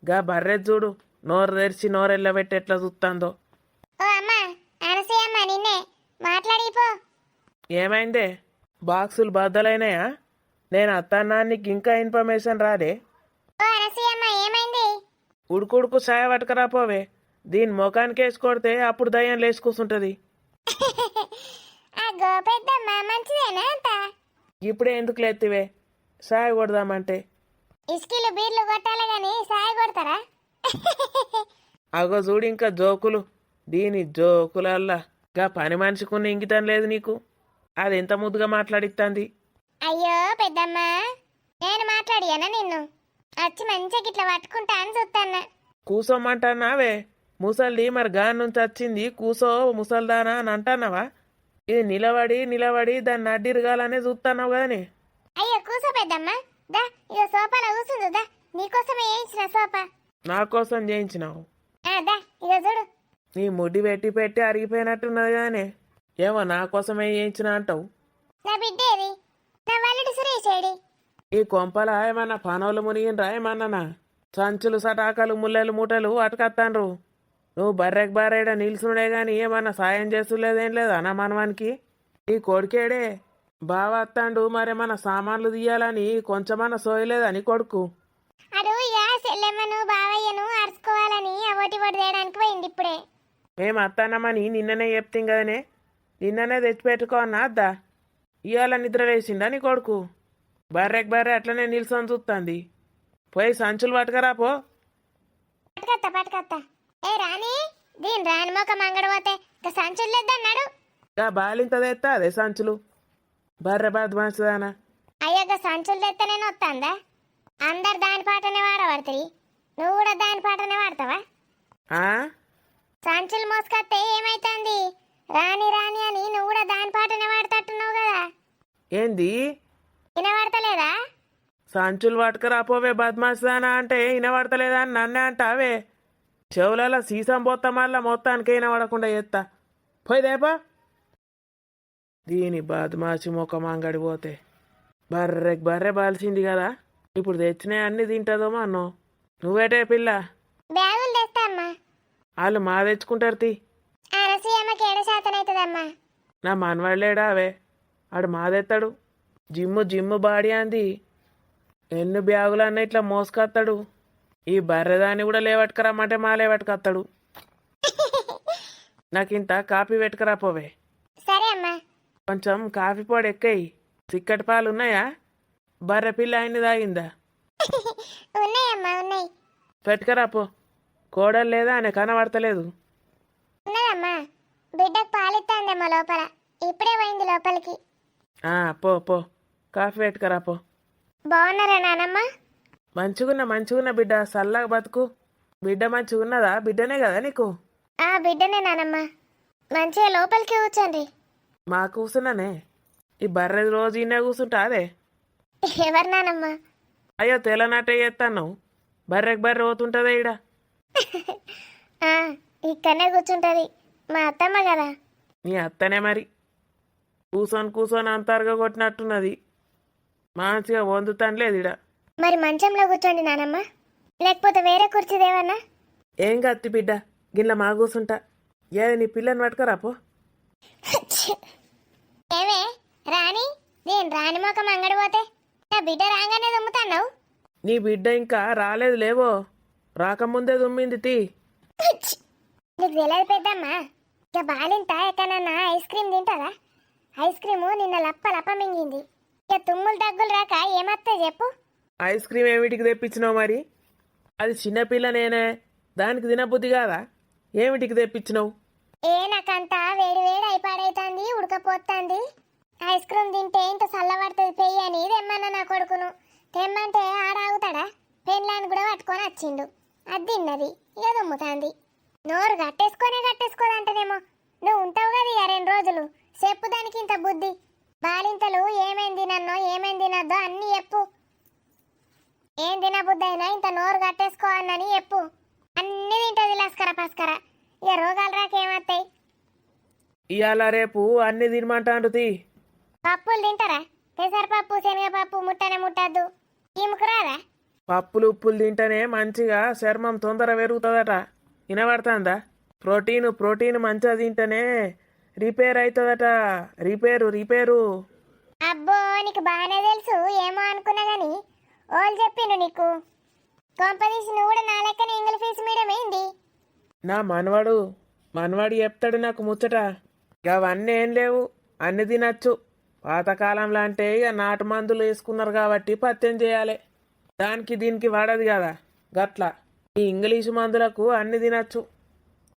గా బర్రె చూడు, నోరు తెరిచి నోరెళ్ళబెట్టి ఎట్లా చూస్తాందో. ఓ అమ్మా, అనసూయమ్మ, నిన్నే మాట్లాడిపో. ఏమైందే? బాక్సులు బద్దలైనాయా? నేను అత్తన్నా నీకు ఇంకా ఇన్ఫర్మేషన్ రాదే? ఓ అనసూయమ్మ ఏమైంది? ఉడుకుడుకు సాయ పట్టుకరా పోవే. దీని ముఖానికి వేసి కొడితే అప్పుడు దయ్యం లేచి కూర్చుంటుంది. అగ్గో పెద్దమ్మ మంచిదేనా అంత? ఇప్పుడే ఎందుకు లేత్తివే? సాయ కొడదామంటే. ఇసుకీలు బీర్లు కొట్టాలి గాని సాయ కొడతారా? అగో చూడు ఇంకా జోకులు. దీని జోకులల్లా గా పని మనిషికున్న ఇంగితం లేదు నీకు. అది ఎంత ముద్దుగా మాట్లాడిస్తుంది. అయ్యో పెద్దమ్మ, నేను మాట్లాడియానా నిన్ను? వచ్చి మంచిగా గిట్లా పట్టుకుంటా అని చూస్తాన్నా. కూసోమంటానావే? ముసల్ది మరి గాని నుంచి వచ్చింది కూసో ముసల్దానా అని అంటానావా? ఇది నిలబడి నిలబడి దాన్ని అడ్డిరగాలనే చూస్తున్నావు కదనే. అయ్యో కూసో పెద్దమ్మ, దా ఇక సోఫాలో కూర్చుందు, దా నీకోసమే వేయించిన సోఫా. నా కోసం చేయించినావు. దా ఇక చూడు. నీ ముడ్డి పెట్టి పెట్టి అరిగిపోయినట్టున్నది కదనే. ఏమో నా కోసమే చేయించిన అంటావు. నా బిడ్డ ఏది? నా వల్లుడు సురేష్ ఏడి? ఈ కొంపల ఏమన్నా పనోళ్ళు మునిగినరా ఏమన్నానా? సంచులు సటాకాలు ముల్లెలు మూటలు అటుకత్తాన్రు. నువ్వు బర్రెకి బారేడ నిల్చుండే గాని ఏమన్నా సాయం చేస్తులేదేం లేదా నా మనవానికి? ఈ కొడుకేడే బావ అత్తాండు, మరేమన్నా సామాన్లు తీయాలని కొంచెమన్నా సోయలేదని కొడుకు. అడు ఇక సెల్లెమ్మను బావయ్యను అరుచుకోవాలని అవటి వడి తేయడానికి పోయింది ఇప్పుడే. మేము అత్తానమ్మని నిన్ననే చెప్తాం కదనే. నిన్ననే తెచ్చిపెట్టుకో అన్నా అద్దా. ఇవాళ నిద్ర లేచిండా నీ కొడుకు? బర్రెకి బర్రె అట్లనే నిల్చొని చూస్తుంది. పోయి సంచులు పట్టుకరా పో. పట్టుకత్తా పట్టుకత్తా. ఏ రాని, దీని రాని మొక్క మంగడపోతే ఇక సంచులు లేద్దన్నాడు. గా బాలింత తెస్తా అదే సంచులు. బర్రె బద్మాసుదానా. అయ్యో సంచులు తెస్తే నేను వస్తాందా? అందరు దాని పాటనే వాడబడుతుంది, నువ్వు కూడా దాని పాటనే వాడతావా? ఆ? సంచులు మోసుకొస్తే ఏమైతుంది? రాని రాని అని నువ్వు కూడా దాని పాటనే వాడతట్టున్నావు కదా. ఏంది? వినబడతలేదా? సంచులు పట్టుకరా పోవే బద్మాసుదానా అంటే వినబడతలేదా అని నన్నే అంటావే. చెవులలో సీసం పోతా మళ్ళా మొత్తానికి వినబడకుండా చేస్తా. పోయి దేపా. దీని బద్మాసి ముఖం అంగడి పోతే బర్రెకి బర్రె బాల్సింది కదా. ఇప్పుడు తెచ్చినాయి అన్ని తింటుందో అన్నో. నువ్వేటే పిల్ల? బ్యాగులు తెస్తా అమ్మా. వాళ్ళు మా తెచ్చుకుంటారు తీ. అనసూయమ్మకి ఏడ శాతం అవుతుందమ్మా. నా మనవాళ్ళేడా అవే, ఆడు మాదెత్తాడు. జిమ్ము బాడీ అంది. ఎన్ని బ్యాగులు అన్న ఇట్లా మోసుకొస్తాడు. ఈ బర్రెదాన్ని కూడా లేవట్టుకరమ్మంటే మా లేవట్టుకొస్తాడు. నాకింత కాఫీ పెట్టుకురా పోవే. సరే అమ్మా. కొంచెం కాఫీ పొడి ఎక్కయి. చిక్కటి పాలు ఉన్నాయా? బర్రె పిల్ల ఆయన్ని తాగిందా? ఉన్నాయమ్మా ఉన్నాయి. పెట్టుకరా పో. కోడలు లేదా అని కనబడతలేదు. ఉన్నదమ్మా, బిడ్డకు పాలిస్తాందేమో లోపల, ఇప్పుడే పోయింది లోపలికి. పో పో కాఫీ పెట్టుకరా పో. బాగున్నారా నానమ్మ? మంచిగున్న బిడ్డ, చల్లగా బతుకు. బిడ్డ మంచిగున్నదా? బిడ్డనే కదా నీకు? బిడ్డనే నానమ్మ. మంచిగా లోపలికి కూర్చోండి. మా కూర్చున్నానే. ఈ బర్రె రోజు ఇన్నే కూర్చుంటా అదే. ఎవరు నానమ్మ? అయ్యో తెల్లనాటే చేస్తాను. బర్రెకి బర్రె పోతుంటుందే ఈడ. ఇక్కడనే కూర్చుంటది మా అత్తమ్మ కదా. నీ అత్తనే మరి. కూర్చొని అంతర్గా కొట్టినట్టున్నది. మంచిగా వందుతాను లేదు ఈడ. మరి మంచంలో కూర్చోండి నానమ్మ, లేకపోతే వేరే కుర్చీదేవన్నా? ఏం కత్తి బిడ్డ, గిన్నె మా కూర్చుంటా. ఏది నీ పిల్లని పట్టుకరా పో. ఏమే రాణి, నేను రాణి మొఖం అంగడి పోతే నా బిడ్డ రాగానే దుమ్ముతాన్నావు. నీ బిడ్డ ఇంకా రాలేదు లేవో, రాకముందే దుమ్మింది తీ. నీకు తెలియదు పెద్దమ్మా, ఇక బాలింత ఎక్కడన్నా ఐస్ క్రీమ్ తింటారా? ఐస్ క్రీము నిన్న లప్ప మింగింది. ఇక తుమ్ములు దగ్గులు రాక ఏమత్తాయి చెప్పు? ఐస్ క్రీమ్ ఏమిటికి తెప్పించినావు మరి? అది చిన్నపిల్ల నేనే, దానికి తినబుద్ధి కాదా? ఏమిటికి తెప్పించినావు? నాకంతా వేడి వేడి అయిపాడైతుంది, ఉడకపోతుంది. ఐస్ క్రీమ్ తింటే ఇంత చల్లబడుతుంది పెయ్యి అని తెమ్మన్నా నా కొడుకును. తెమ్మంటే ఆడాగుతాడా? పెన్లాన్ని కూడా పట్టుకొని వచ్చిండు. అది తిన్నది, ఇక దుమ్ముతాంది. నోరు కట్టేసుకోదంటదేమో. నువ్వు ఉంటావు కదా ఇక 2 రోజులు, చెప్పు దానికి ఇంత బుద్ధి. బాలింతలు ఏమేం తినద్దో అన్నీ చెప్పు. ఏం తినబుద్ధి అయినా ఇంత నోరు కట్టేసుకోవాలని చెప్పు. అన్ని తింటది లస్కర పస్కర, ఇక రోగాలు రాకేమత్తాయి. ఇవాళ రేపు అన్ని తినమంటాండు తీ. పప్పులు తింటారా? పెసరపప్పు శనగపప్పు ముట్టద్దు. ఈముకు రాదా? పప్పులు ఉప్పులు తింటేనే మంచిగా చర్మం తొందర పెరుగుతుందట. వినబడుతుందా? ప్రోటీన్ మంచిగా తింటేనే రిపేర్ అవుతుందట. రిపేరు. అబ్బో నీకు బాగానే తెలుసు ఏమో అనుకున్నా గాని ఓళ్ళు చెప్పిండు నీకు. కొంపదీసి నువ్వు కూడా నా లెక్కన ఇంగ్లీష్ ఫీజు మీడియం ఏంది? నా మనవాడు చెప్తాడు నాకు ముచ్చట. ఇక అవన్నీ ఏం లేవు, అన్ని తినచ్చు. పాతకాలంలో అంటే ఇక నాటు మందులు వేసుకున్నారు కాబట్టి పత్యం చేయాలి. దానికి దీనికి వాడదు కదా గట్లా. ఈ ఇంగ్లీషు మందులకు అన్ని తినచ్చు.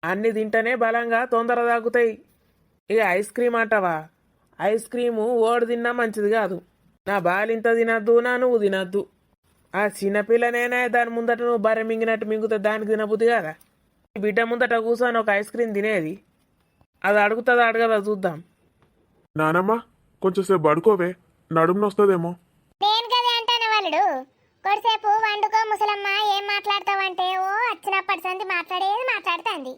అన్ని తింటేనే బలంగా తొందర తగ్గుతాయి. ఇక ఐస్ క్రీమ్ అంటావా, ఐస్ క్రీము ఓడి తిన్నా మంచిది కాదు. నా బాలింత తినద్దు, నా నువ్వు తినద్దు. ఆ చిన్నపిల్లనేనే దాని ముందట నువ్వు బర్రె మింగినట్టు మింగుతా దానికి తినబుద్ది కదా. ఈ బిడ్డ ముందట కూర్చొని ఒక ఐస్ క్రీమ్ తినేది, అది అడుగుతుందా అడగదా చూద్దాం. నానమ్మ కొంచెంసేపు పడుకోవే, నడుము నొస్తుందేమో. నేను కదే అంటాను వాళ్ళుడు. కొద్దిసేపు వండుకో ముసలమ్మ, ఏం మాట్లాడతావంటే ఓ వచ్చినప్పటి సంది మాట్లాడుతుంది.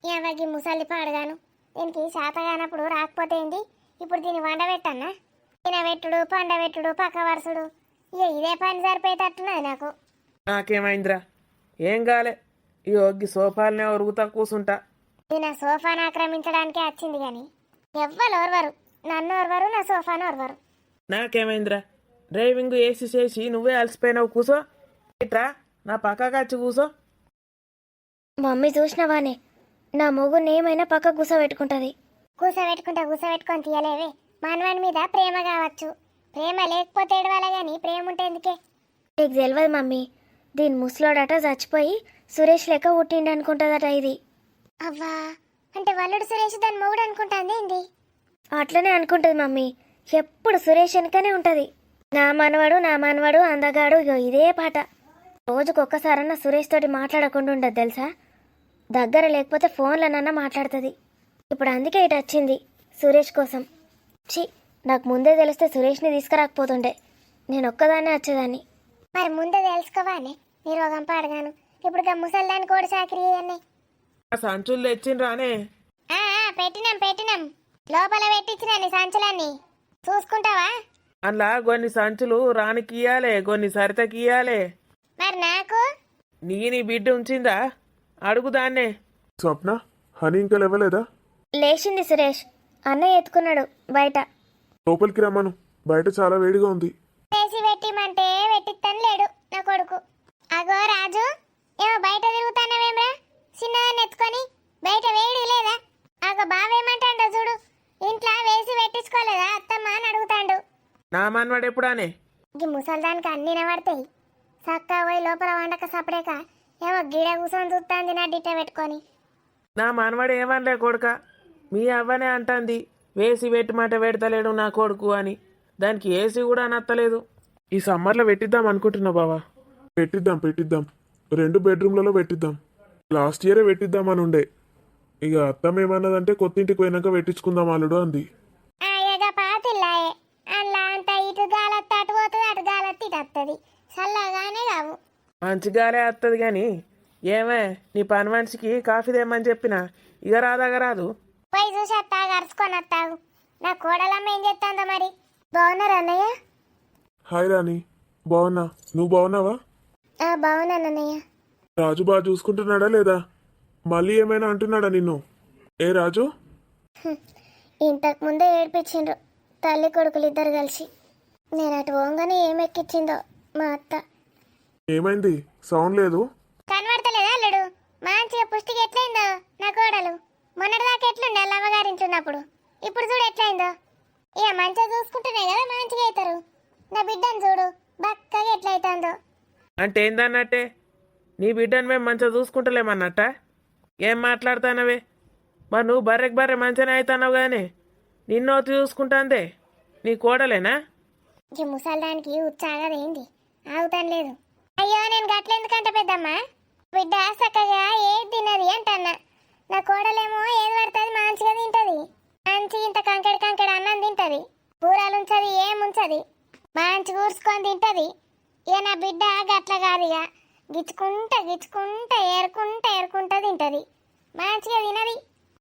ఎవరికి ముసలి పాడగాను, దీనికి శాతగానప్పుడు రాకపోతే ఏంది, ఇప్పుడు దీన్ని వండబెట్టన్నా? తినబెట్టుడు పండబెట్టుడు పక్క వరుసడు, ఇక ఇదే పని సరిపోయేటట్టున్నది నాకు. నాకేమైందిరా, ఏం కాలే. ఈ ఒగ్గి సోఫాలనే ఒరుగుతా కూసుంటా. నేను ఆ సోఫాను ఆక్రమించడానికే వచ్చింది కానీ ఎవ్వరు ఓర్వరు, నన్ను ఓర్వరు, నా సోఫాను ఓర్వరు. నాకేమైందిరా, డ్రైవింగ్ వేసి చేసి నువ్వే అలసిపోయినావు. కూసో, ఇట్రా నా పక్కకు వచ్చి కూసో. మమ్మీ చూసినవానే, నా మొగుని ఏమైనా పక్క కూసోబెట్టుకుంటుంది. కూసోబెట్టుకొని తీయలేవే. మనవాడి మీద ప్రేమ కావచ్చు, ప్రేమ లేకపోతే ఏడవాలా కానీ ప్రేమ ఉంటే ఎందుకే? నీకు తెలియదు మమ్మీ, దీని ముసలోడట చచ్చిపోయి సురేష్ లెక్క పుట్టిండి అనుకుంటుందట ఇది. అవ్వా, అంటే వల్లుడు సురేష్ దాని మొగుడు అనుకుంటుంది ఏంది? అట్లనే అనుకుంటుంది మమ్మీ, ఎప్పుడు సురేష్ వెనుకనే ఉంటుంది. నా మనవాడు అందగాడు, ఇగో ఇదే పాట. రోజుకొక్కసారన్నా సురేష్ తోటి మాట్లాడకుండా ఉండదు తెలుసా. దగ్గర లేకపోతే ఫోన్లోనన్నా మాట్లాడుతుంది. ఇప్పుడు అందుకే ఇటు వచ్చింది సురేష్ కోసం. నాకు ముందే తెలిస్తే సురేష్ని తీసుకురాకపోతుండే, నేను ఒక్కదాన్నే వచ్చేదాన్ని. మరి ముందే తెలుసుకోవానే, నీ రోగం పాడగాను. ఇప్పుడు ముసల్దాన్ని కోడి చాకరీ అన్నీ ఆ సంచులు తెచ్చిండ్రానే? పెట్టినాం లోపల పెట్టించిన నీ సంచులన్నీ చూసుకుంటావా? అందులో కొన్ని సంచులు రానికి ఇయ్యాలే, కొన్ని సరితకి ఇయ్యాలే. మరి నాకు నీ బిడ్డ ఉంచిందా అడుగుదాన్నే. స్వప్న, హనీ ఇంకా లేవలేదా? లేచింది సురేష్, అన్నయ్య ఎత్తుకున్నాడు బయట. లోపలికి రమ్మను, బయట చాలా వేడిగా ఉంది. వేసి పెట్టిమంటే పెట్టిస్తాను లేడు నా కొడుకు. అగో రాజు, ఏమో బయట తిరుగుతానవేమ్రా చిన్నదాన్ని ఎత్తుకొని? బయట వేడి లేదా? అగో బావేమంటాడో చూడు, ఇంట్లో వేసి పెట్టించుకోలేదా అత్తమ్మ అని అడుగుతాడు. నా మనవాడు ఎప్పుడానే? ఈ ముసల్దానికి అన్ని నవడతాయి. చక్కా పోయి లోపల వండక సపరేక ఏమో గిడ కూర్చొని చూస్తాంది నా డిట్ట పెట్టుకొని. నా మనవాడు ఏమనలే కొడుక, మీ అవ్వనే అంటాంది వేసి పెట్టిమాట పెడతలేడు నా కొడుకు అని. దానికి ఏసీ కూడా నత్తలేదు. ఈ సమ్మర్లో పెట్టిద్దాం అనుకుంటున్నా బావా. పెట్టిద్దాం 2 బెడ్రూమ్లలో పెట్టిద్దాం. లాస్ట్ ఇయరే పెట్టిద్దామని ఉండే, ఇక అత్తమ్మ ఏమన్నదంటే కొత్తింటికి పోయినాక పెట్టించుకుందాం అల్లుడు అంది. పాతిల్లాయే అలా అంత ఇటు గాలత్త అటు పోతుంది, అటు గాలత్తి ఇటు వస్తుంది. చల్లగానే కావు. మంచిగానే వస్తుంది కానీ ఏమే నీ పని మనిషికి కాఫీ తెమ్మని చెప్పినా ఇక రాదు. పోయి చూసి అత్తాగు అరుచుకొని వస్తాగు. నా కోడలమ్మ ఏం చేస్తుందో మరి. బాగున్నారు అన్నయ్య? హాయ్ రాణి, బాగున్నా, నువ్వు బాగున్నావా? బాగున్నాను అన్నయ్య. రాజు బాగా చూసుకుంటున్నాడా లేదా? మళ్ళీ ఏమైనా అంటున్నాడా నిన్ను? ఏ రాజు? ఇంతకు ముందే ఏడిపించిండ్రు తల్లి కొడుకులు ఇద్దరు కలిసి. నేను అటు పోగానే ఏం ఎక్కించిందో మా అత్త. ఏమైంది, సౌండ్ లేదు? కనబడతలేదా అల్లుడు? మంచిగా పుష్టికి ఎట్లయిందో నా కోడలు. మొన్నటిదాకా ఎట్లుండే వాళ్ళ అమ్మగారింటున్నప్పుడు, ఇప్పుడు చూడు ఎట్లయిందో. ఇక మంచిగా చూసుకుంటేనే కదా మంచిగా అవుతారు. నా బిడ్డను చూడు బక్కగా ఎట్లయితుందో. అంటే ఏందన్నట్టే? నీ బిడ్డను మేము మంచిగా చూసుకుంటలేమన్నట్ట? ఏం మాట్లాడుతానవే? మరి నువ్వు బర్రె మంచిగానే అవుతున్నావు కానీ నిన్ను చూసుకుంటాందే నీ కోడలేనా? ఈ ముసల్దానికి ఉత్సాగదేంది ఆగుతాను లేదు. అయ్యో నేను గట్లెందుకంట పెద్దమ్మా, బిడ్డ చక్కగా ఏది తిన్నది అంటన్నా. నా కోడలేమో ఏది పడుతుంది మంచిగా తింటది. మంచి ఇంత కంకెడు అన్నం తింటది, కూరలుంచది ఏముంచది, మంచి కూర్చుకొని తింటది. ఇక నా బిడ్డ గట్ల కాదు, ఇక గిచ్చుకుంటా ఏరుకుంటా తింటది. మంచిగా తినది.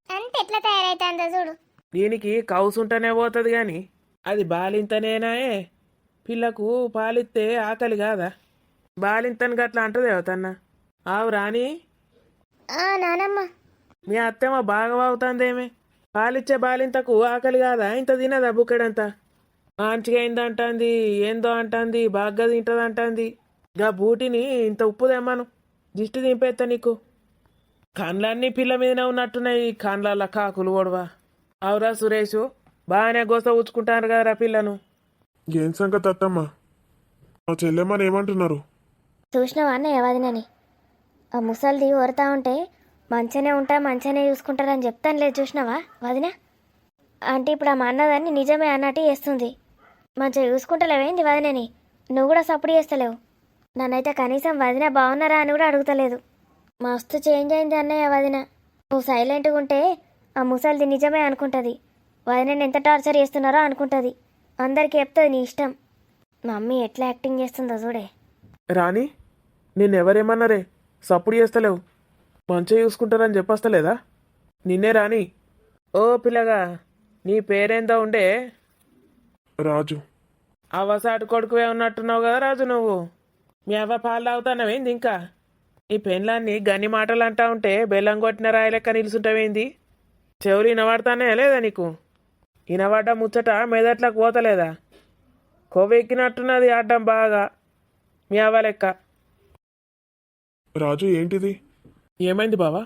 అంత ఎట్లా తయారైతుందో చూడు. దీనికి కౌసుంటనే పోతుంది కానీ అది బాలింతనేనాయే. పిల్లకు పాలిస్తే ఆకలి కాదా? బాలింతని గట్లా అంటది అవుతన్నా. ఆవు రాని, నానమ్మ మీ అత్తేమో బాగా అవుతుందేమే. పాలిచ్చే బాలింతకు ఆకలి కాదా? ఇంత తినదా బుక్కెడంతా? మంచిగా అయిందంటుంది, ఏందో అంటుంది, బాగా తింటుంది అంటుంది. గా బూటిని ఇంత ఉప్పు తెమ్మను, దిష్టి దింపేస్తా నీకు. కండ్లన్నీ పిల్ల మీదనే ఉన్నట్టున్నాయి, కండ్లల్ల కాకులు ఓడవా. అవురా సురేషు, బాగానే గోస ఊచుకుంటారు కదరా పిల్లను. ఏం సంగతి అత్తమ్మ? మా చెల్లెమ్మని ఏమంటున్నారు? చూసినావా అన్నయ్య వదినని? ఆ ముసలిది ఓరుతా ఉంటే మంచిగానే ఉంటా మంచిగానే చూసుకుంటారని చెప్తాను లేదు, చూసినావా వదిన? అంటే ఇప్పుడు ఆమె అన్నదాన్ని నిజమే అన్నట్టు చేస్తుంది. మంచిగా చూసుకుంటలేవేంది వదినని? నువ్వు కూడా సపోర్ట్ చేస్తలేవు. నన్నైతే కనీసం వదిన బాగున్నారా అని కూడా అడుగుతలేదు. మస్తు చేంజ్ అయింది అన్నయ్య వదిన. నువ్వు సైలెంట్గా ఉంటే ఆ ముసలిది నిజమే అనుకుంటుంది, వదినని ఎంత టార్చర్ చేస్తున్నారో అనుకుంటుంది. అందరికీ చెప్తుంది నీ ఇష్టం. మమ్మీ ఎట్లా యాక్టింగ్ చేస్తుందో చూడే. రాణి, నిన్నెవరేమన్నారే? సప్పుడు చేస్తలేవు, మంచిగా చూసుకుంటారని చెప్పొస్తలేదా? నిన్నే రాణి. ఓ పిల్లగా, నీ పేరేందో ఉండే? రాజు. అవసాటు కొడుకువే ఉన్నట్టున్నావు కదా రాజు నువ్వు. మీ అవ్వ పాలు తాగుతానవేంది ఇంకా? నీ పెళ్ళాన్ని గన్ని మాటలు అంటా ఉంటే బెల్లం కొట్టిన రాయి లెక్క నిలుచుంటావేంది? చెవులు వినబడతానే లేదా నీకు? వినబడ్డ ముచ్చట మెదట్లకు పోతలేదా? కొవ్వెక్కినట్టున్నది అడ్డం బాగా మీ అవ్వ లెక్క. రాజు ఏంటిది? ఏమైంది బావా?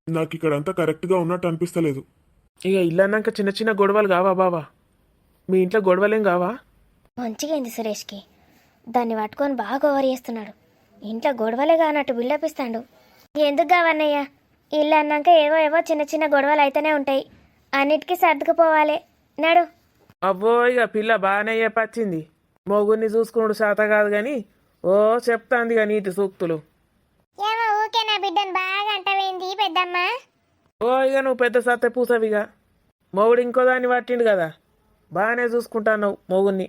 నాకు ఇక్కడంతా కరెక్ట్గా ఉన్నట్టు అనిపిస్తలేదు. ఇక ఇల్లన్నాక చిన్న చిన్న గొడవలు కావా బావా? మీ ఇంట్లో గొడవలేం కావా? మంచిగా అయింది సురేష్కి. దాన్ని పట్టుకొని బాగా ఓవర్ చేస్తున్నాడు. ఇంట్లో గొడవలే కానట్టు బిల్డప్ ఇస్తాడు. ఎందుకు కావన్నయ్య, ఇల్లు అన్నాక ఏవో ఏవో చిన్న చిన్న గొడవలు అయితేనే ఉంటాయి. అన్నిటికీ సర్దుకుపోవాలి. నడు. అవ్వో, ఇక పిల్ల బాగానే చెప్పచ్చింది. మొగుడిని చూసుకున్నాడు శాత కాదు కానీ ఓ చెప్తాంది ఇక నీటి సూక్తులు. ఏమో ఊకే నా బిడ్డను బాగా అంటవేంది పెద్దమ్మ? ఓ ఇక నువ్వు పెద్ద సత్తే పూసవిగా. మొగుడు ఇంకో దాన్ని పట్టిండు కదా, బాగానే చూసుకుంటాను మొగుడిని.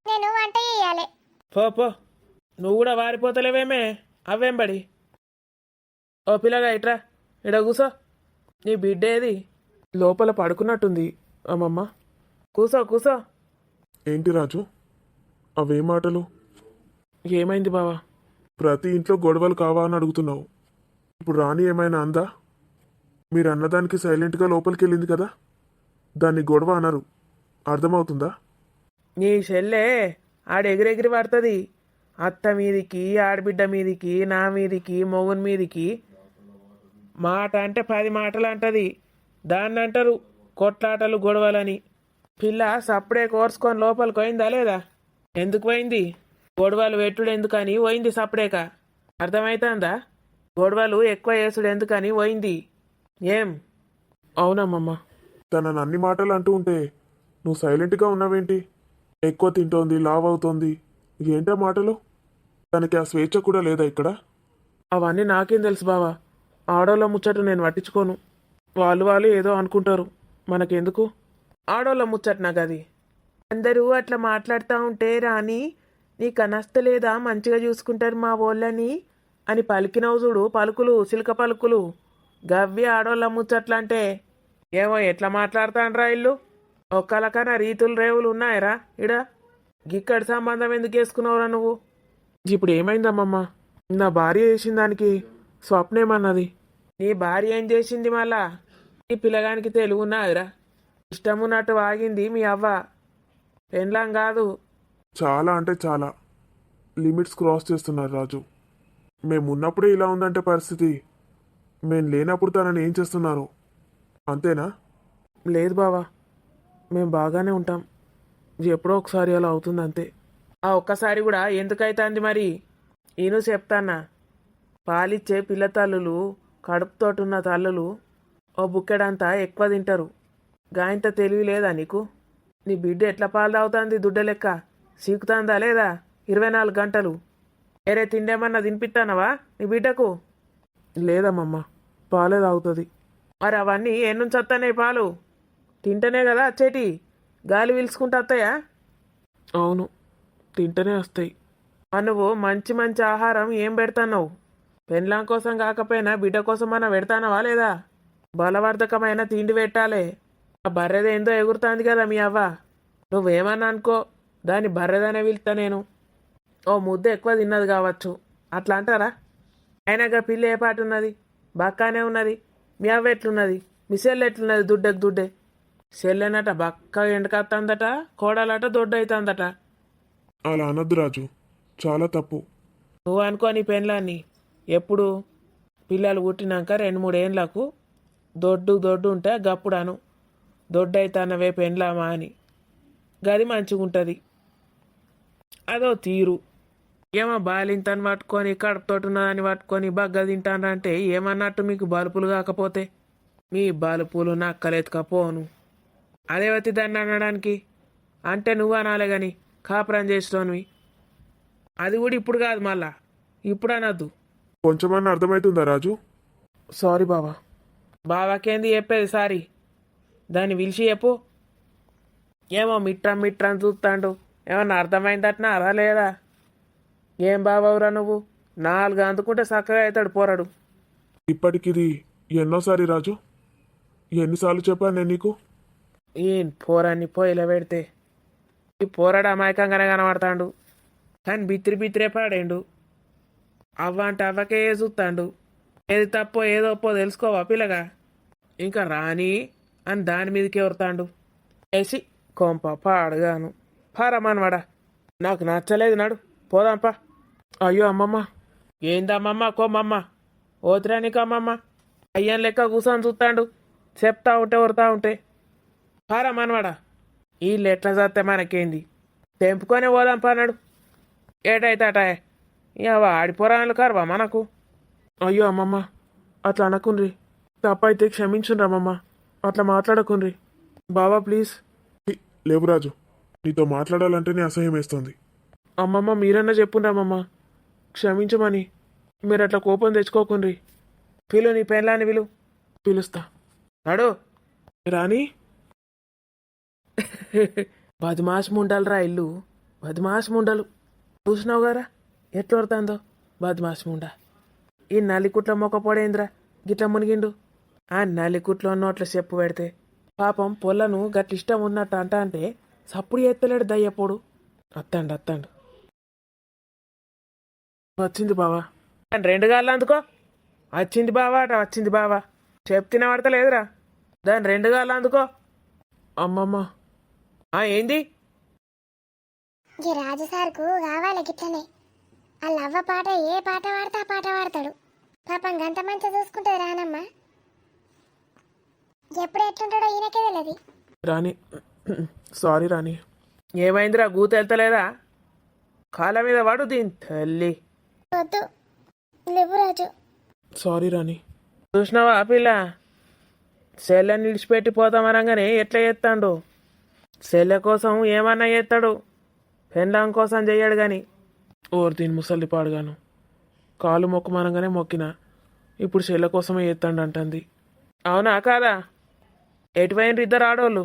నేను వంట చేయాలి. పో పో, నువ్వు కూడా వారిపోతలేవేమే అవ్వేం బడి. ఓ పిల్లగా ఇట్రా, ఇడ కూసో. నీ బిడ్డ ఏది? లోపల పడుకున్నట్టుంది అమ్మమ్మ. కూసో కూసో. ఏంటి రాజు అవే మాటలు? ఏమైంది బావా? ప్రతి ఇంట్లో గొడవలు కావా అని అడుగుతున్నావు. ఇప్పుడు రాణి ఏమైనా అందా? మీరు అన్నదానికి సైలెంట్గా లోపలికి వెళ్ళింది కదా, దాన్ని గొడవ అనరు. అర్థమవుతుందా? నీ చెల్లె ఆడెగిరెగిరి పడుతుంది. అత్త మీదికి, ఆడబిడ్డ మీదికి, నా మీదికి, మొగుని మీదికి. మాట అంటే 10 మాటలు అంటది. దాన్ని అంటారు కొట్లాటలు గొడవలని. పిల్ల సప్పుడే కోర్చుకొని లోపలికి పోయిందా లేదా? ఎందుకు పోయింది? గొడవలు పెట్టుడు ఎందుకని పోయింది సప్పుడేక. అర్థమవుతుందా? గొడవలు ఎక్కువ వేసుడు ఎందుకని పోయింది. ఏం? అవునమ్మమ్మ. తనని అన్ని మాటలు అంటూ ఉంటే నువ్వు సైలెంట్గా ఉన్నావేంటి? ఎక్కువ తింటోంది, లావ్ అవుతోంది, ఏంటా మాటలు? తనకి ఆ స్వేచ్ఛ కూడా లేదా ఇక్కడ? అవన్నీ నాకేం తెలుసు బావా. ఆడోళ్ళ ముచ్చట నేను పట్టించుకోను. వాళ్ళు ఏదో అనుకుంటారు, మనకెందుకు? ఆడోళ్ళ ముచ్చట నాకు అది. అందరూ అట్లా మాట్లాడుతూ ఉంటే రాని నీకు అనస్తలేదా మంచిగా చూసుకుంటారు మా వాళ్ళని అని పలికినవు చూడు పలుకులు, సిల్క పలుకులు. గవ్వి ఆడోళ్ళ ముచ్చట్లంటే. ఏమో ఎట్లా మాట్లాడతాండ్రా ఇల్లు? ఒక్కలకన్నా రీతులు రేవులు ఉన్నాయరా ఇడ? గిక్కడి సంబంధం ఎందుకు వేసుకున్నావురా నువ్వు? ఇప్పుడు ఏమైందమ్మమ్మ? నా భార్య చేసిన దానికి స్వప్నేమన్నది. నీ భార్య ఏం చేసింది మళ్ళా? నీ పిల్లగానికి తెలుగున్నాదిరా. ఇష్టం ఉన్నట్టు వాగింది మీ అవ్వ, పెండ్లాం కాదు. చాలా అంటే చాలా లిమిట్స్ క్రాస్ చేస్తున్నారు రాజు. మేము ఉన్నప్పుడే ఇలా ఉందంటే పరిస్థితి, మేము లేనప్పుడు తనని ఏం చేస్తున్నారు? అంతేనా? లేదు బావా, మేము బాగానే ఉంటాం. ఎప్పుడో ఒకసారి అలా అవుతుంది అంతే. ఆ ఒక్కసారి కూడా ఎందుకైతుంది మరి? నేను చెప్తానా, పాలిచ్చే పిల్ల తల్లులు, కడుపుతోటున్న తల్లులు ఓ బుక్కెడంతా ఎక్కువ తింటారు. గాయంత తెలివి లేదా నీకు? నీ బిడ్డ ఎట్లా పాలు తాగుతుంది దుడ్డ లెక్క? సీకుతుందా లేదా 24 గంటలు? వేరే తిండేమన్నా తినిపిస్తానవా నీ బిడ్డకు? లేదమ్మమ్మ, పాలే తాగుతుంది. మరి అవన్నీ ఎన్నుంచి వస్తాయి పాలు? తింటనే కదా వచ్చేటి? గాలి పీల్చుకుంటూ వస్తాయా? అవును, తింటనే వస్తాయి. నువ్వు మంచి మంచి ఆహారం ఏం పెడతావు? పెండ్లాం కోసం కాకపోయినా బిడ్డ కోసం మనం పెడతానవా లేదా? బలవర్ధకమైన తిండి పెట్టాలి. ఆ బర్రెదేందో ఎగురుతుంది కదా మీ అవ్వ. నువ్వేమన్నా అనుకో, దాన్ని బర్రెదనే పిలుస్తా నేను. ఓ ముద్ద ఎక్కువ తిన్నది కావచ్చు, అట్లా అంటారా? అయినాక పిల్ల ఏ పాటు ఉన్నది? బక్కానే ఉన్నది. మీ అవ్వ ఎట్లున్నది? మీ సెల్ ఎట్లున్నది? దుడ్డకు దుడ్డే. చెల్లెనట బక్క ఎండకత్తందట, కోడలట దొడ్డైతుందట. అలా అనద్దు రాజు, చాలా తప్పు. నువ్వు అనుకో నీ పెళ్ళాన్ని ఎప్పుడు పిల్లలు పుట్టినాక 2-3 ఏండ్లకు దొడ్డు ఉంటే గప్పుడు అను దొడ్డైతానవే పెళ్ళామా అని. గది మంచిగుంటుంది. అదో తీరు. ఏమో బాలింతని పట్టుకొని కడుపుతోటి ఉన్నదని పట్టుకొని బగ్గ తింటానంటే ఏమన్నట్టు మీకు బలుపులు కాకపోతే? మీ బలుపులు నక్కలెత్తుకపోను. అదేవతి దాన్ని అనడానికి అంటే నువ్వు అనాలే కానీ కాపురం చేసినవి. అది కూడా ఇప్పుడు కాదు, మళ్ళా ఇప్పుడు అనద్దు. కొంచెమన్నా అర్థమవుతుందా రాజు? సారీ బావా. బావాకేంది చెప్పేది సారీ? దాన్ని పిలిచి చెప్పు. ఏమో మిట్రం చూస్తాడు. ఏమన్నా అర్థమైందట్నా అలా లేదా? ఏం బావవురా నువ్వు? 4 అందుకుంటే చక్కగా అవుతాడు పోరాడు. ఇప్పటికిది ఎన్నోసారి రాజు? ఎన్నిసార్లు చెప్పాను నేను నీకు? ఏం పోరాన్ని పోయిలా పెడితే ఈ పోరాడు అమాయకంగానే కనబడతాడు, కానీ బిత్తిరే పాడేండు. అవ్వ అంటే అవ్వకే చూస్తాడు. ఏది తప్పో ఏదో ఒప్పో తెలుసుకోవా పిల్లగా? ఇంకా రాని అని దాని మీదకి ఎవరుతాడు. వేసి కొంప పాడగాను పారమ్మనవాడా. నాకు నచ్చలేదు, నాడు పోదాంపా. అయ్యో అమ్మమ్మ. ఏందమ్మమ్మ కోమమ్మ? ఓతిరా నీకు అమ్మమ్మ? అయ్యని లెక్క కూర్చొని చూస్తాడు, చెప్తా ఉంటే వరుతా ఉంటే. పారమ్మనవాడా. వీళ్ళు ఎట్లా చేస్తే మనకేంది? తెంపుకొనే పోదాంపా అన్నాడు. ఏటైతే అటాయ్ ఇక ఆడిపోరాళ్ళు కరవా మనకు? అయ్యో అమ్మమ్మ, అట్లా అనకుండ్రి. తప్పైతే క్షమించుండ్రి అమ్మమ్మ, అట్లా మాట్లాడకుండ్రి. బావా ప్లీజ్. లేవు రాజు, నీతో మాట్లాడాలంటేనే అసహ్యం వేస్తుంది. అమ్మమ్మ మీరన్నా చెప్పుండ్రి అమ్మమ్మ, క్షమించమని. మీరు అట్లా కోపం తెచ్చుకోకుండ్రి. పిలు నీ పెళ్ళాన్ని పిలు. పిలుస్తా. నాడు రాణి. బద్మాష్ ముండలరా ఇల్లు, బద్మాష్ ముండలు. చూసినావు గారా ఎట్లా వడుతుందో బద్మాష్ ముండ. ఈ నల్లికుట్ల మొక్క పొడేంద్రా గిట్ల మునిగిండు. ఆ నల్లికుట్లో నోట్ల చెప్పు పెడితే పాపం పొల్లను గట్ల ఇష్టం ఉన్నట్టు అంటే సప్పుడు ఎత్తలేడు దయ్యపోడు. అత్తండు వచ్చింది బావా. 2 గాళ్ళు అందుకో. వచ్చింది బావా అట, వచ్చింది బావా. చెప్తిన పడతలేదురా, దాని 2 గాళ్ళు అందుకో. అమ్మమ్మ. ఏంది? ఈ రాజు సార్కు కావాలి గిట్లనే. ఆ లవ్వ పాట ఏ పాట పాడితే ఆ పాట పాడతాడు. పాపం గంత మంచిగా చూసుకుంటుంది రానమ్మ. ఎప్పుడు ఎట్లుంటాడో ఈయనకే తెలియదు. రాణి సారీ రాణి. ఏమైందిరా గూత వెళ్తలేదా? కాళ్ళ మీద పడు దీని తల్లి. వద్దు లేవు రాజు. సారీ రాణి. చూసినావా ఆ పిల్ల సెల్లని నిలిచిపెట్టి పోతామనగానే ఎట్లా చేస్తాడు? సెల్లె కోసం ఏమన్నా చేస్తాడు, పెండ్లాం కోసం చెయ్యడు కానీ. ఓరు దీని ముసలి పాడుగాను. కాలు మొక్కమనగానే మొక్కిన, ఇప్పుడు చెల్లె కోసమే ఎత్తండి అంటుంది. అవునా కాదా? ఎటువైండ్రు ఇద్దరు ఆడోళ్ళు?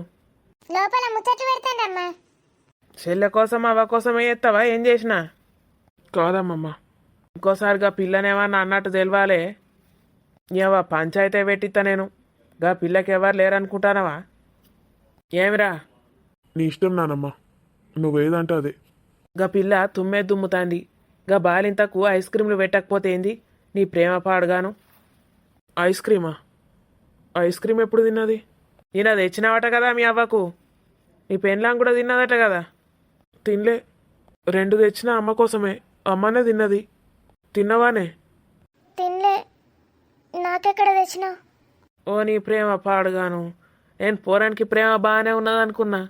లోపల ముచ్చట్లు పెడతాండమ్మా. చెల్లె కోసం అవ్వ కోసమే చేస్తావా ఏం చేసినా? కాదమ్మమ్మ. ఇంకోసారిగా పిల్లనేమన్నా అన్నట్టు తెలవాలే. ఏవా పంచాయతీ పెట్టిస్తా నేను. గా పిల్లకి ఎవరు లేరనుకుంటానవా? ఏమిరా? నీ ఇష్టం నానమ్మ, నువ్వేదంటే అదే. గా పిల్ల తుమ్మే దుమ్ముతాంది. గా బాలింతకు ఐస్ క్రీంలు పెట్టకపోతే ఏంది నీ ప్రేమ పాడుగాను. ఐస్ క్రీమా? ఐస్ క్రీమ్ ఎప్పుడు తిన్నది? నేను అది తెచ్చినవట కదా మీ అవ్వకు. నీ పెళ్ళాం కూడా తిన్నదట కదా. తినలే. 2 తెచ్చినా అమ్మ కోసమే. అమ్మనే తిన్నది. తిన్నవానే? తినలే. నాకెక్కడ తెచ్చినావు? ఓ నీ ప్రేమ పాడుగాను. నేను పోరానికి ప్రేమ బాగానే ఉన్నదనుకున్నా.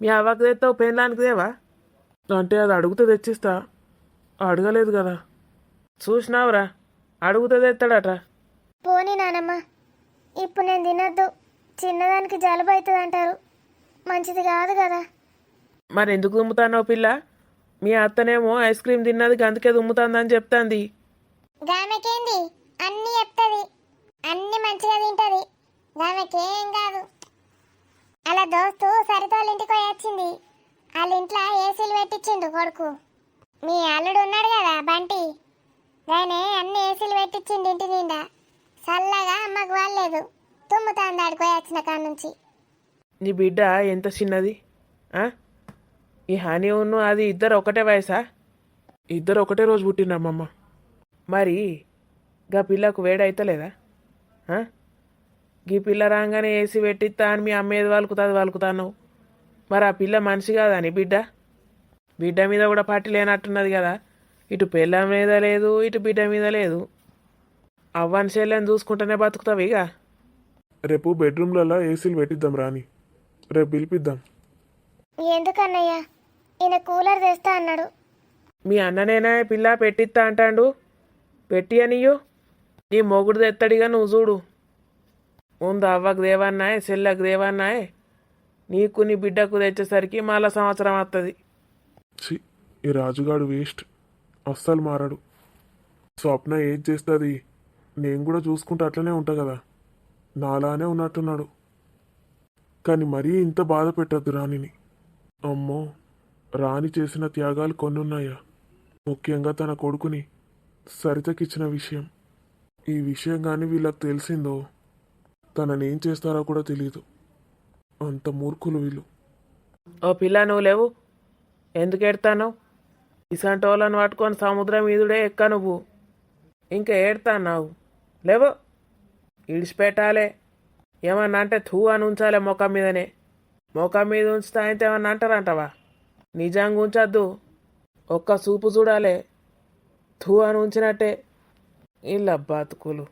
మీ అవ్వకు తెస్తావు, పెళ్ళానికి దేవా? అంటే అది అడుగుతే తెచ్చిస్తా. అడగలేదు కదా. చూసినావురా, అడుగుతే తెస్తాడట. పోనీ నానమ్మ, ఇప్పుడు నేను తినద్దు. చిన్నదానికి జలుబు అవుతుంది అంటారు, మంచిది కాదు కదా. మరి ఎందుకు దుమ్ముతానో పిల్ల? మీ అత్తనేమో ఐస్ క్రీమ్ తిన్నది అందుకే దుమ్ముతాందని చెప్తాంది. గామెకేంది అన్ని చెప్తుంది, అన్ని మంచిగా తింటది. గామెకేం కాదు. అలా దోస్తు సరితోళ్ళ ఇంటికి పోయి వచ్చింది. వాళ్ళ ఇంట్లో ఏసీలు పెట్టించిండు కొడుకు. మీ అల్లుడు ఉన్నాడు కదా బంటి, దానే అన్ని ఏసీలు పెట్టించిండు ఇంటి నిండా. చల్లగా అమ్మకు వాళ్ళలేదు, తుమ్ముతాంది ఆడికి పోయి వచ్చిన కాడ నుంచి. నీ బిడ్డ ఎంత చిన్నది? ఈ హనీ ఉన్ను అది ఇద్దరు ఒకటే వయసా? ఇద్దరు ఒకటే రోజు పుట్టినమ్మమ్మ. మరి గా పిల్లకు వేడైతలేదా? గీ పిల్ల రాగానే ఏసీ పెట్టిస్తా అని మీ అమ్మేది వలుకుతాను. మరి ఆ పిల్ల మనిషి కాదని బిడ్డ మీద కూడా పట్టి లేనట్టున్నది కదా. ఇటు పిల్ల మీద లేదు, ఇటు బిడ్డ మీద లేదు. అవ్వని చెల్లెని చూసుకుంటూనే బతుకుతావు ఇక. రేపు బెడ్రూమ్లలో ఏసీలు పెట్టిద్దాం రాని. రేపు పిలిపిద్దాం. ఎందుకన్నయ్య ఈయన కూలర్ తెస్తా అన్నాడు. మీ అన్ననేనా పిల్ల పెట్టిస్తా అంటాడు. పెట్టి అనియో నీ మొగుడు తెత్తడిగా నువ్వు చూడు. ముందు అవ్వకు దేవన్నాయే, చెల్లెకు దేవన్నాయే, నీకు నీ బిడ్డకు తెచ్చేసరికి మళ్ళా సంవత్సరం వస్తుంది. ఛీ, ఈ రాజుగాడు వేస్ట్. అస్సలు మారాడు. స్వప్న ఏది చేస్తుంది నేను కూడా చూసుకుంటూ అట్లనే ఉంటా కదా. నాలానే ఉన్నట్టున్నాడు. కానీ మరీ ఇంత బాధ పెట్టద్దు రాణిని. అమ్మో, రాణి చేసిన త్యాగాలు కొన్ని ఉన్నాయా. ముఖ్యంగా తన కొడుకుని సరితకిచ్చిన విషయం. ఈ విషయం కానీ వీళ్ళకి తెలిసిందో తననేం చేస్తారో కూడా తెలియదు. అంత మూర్ఖులు వీళ్ళు. ఓ పిల్ల నువ్వు లేవు, ఎందుకు ఎడతాను? ఇసంటోళ్ళను పట్టుకొని సముద్రం ఈదుడే ఎక్క నువ్వు. ఇంకా ఏడతాన్నావు లేవు. ఇడిచిపెట్టాలే. ఏమన్నా అంటే థూ అని ఉంచాలే ముఖం మీదనే. ముఖం మీద ఉంచుతా అయితే ఏమన్నా అంటారంటవా? నిజంగా ఉంచద్దు. ఒక్క చూపు చూడాలే. థూ అని ఉంచినట్టే. ఇలా బతుకులు.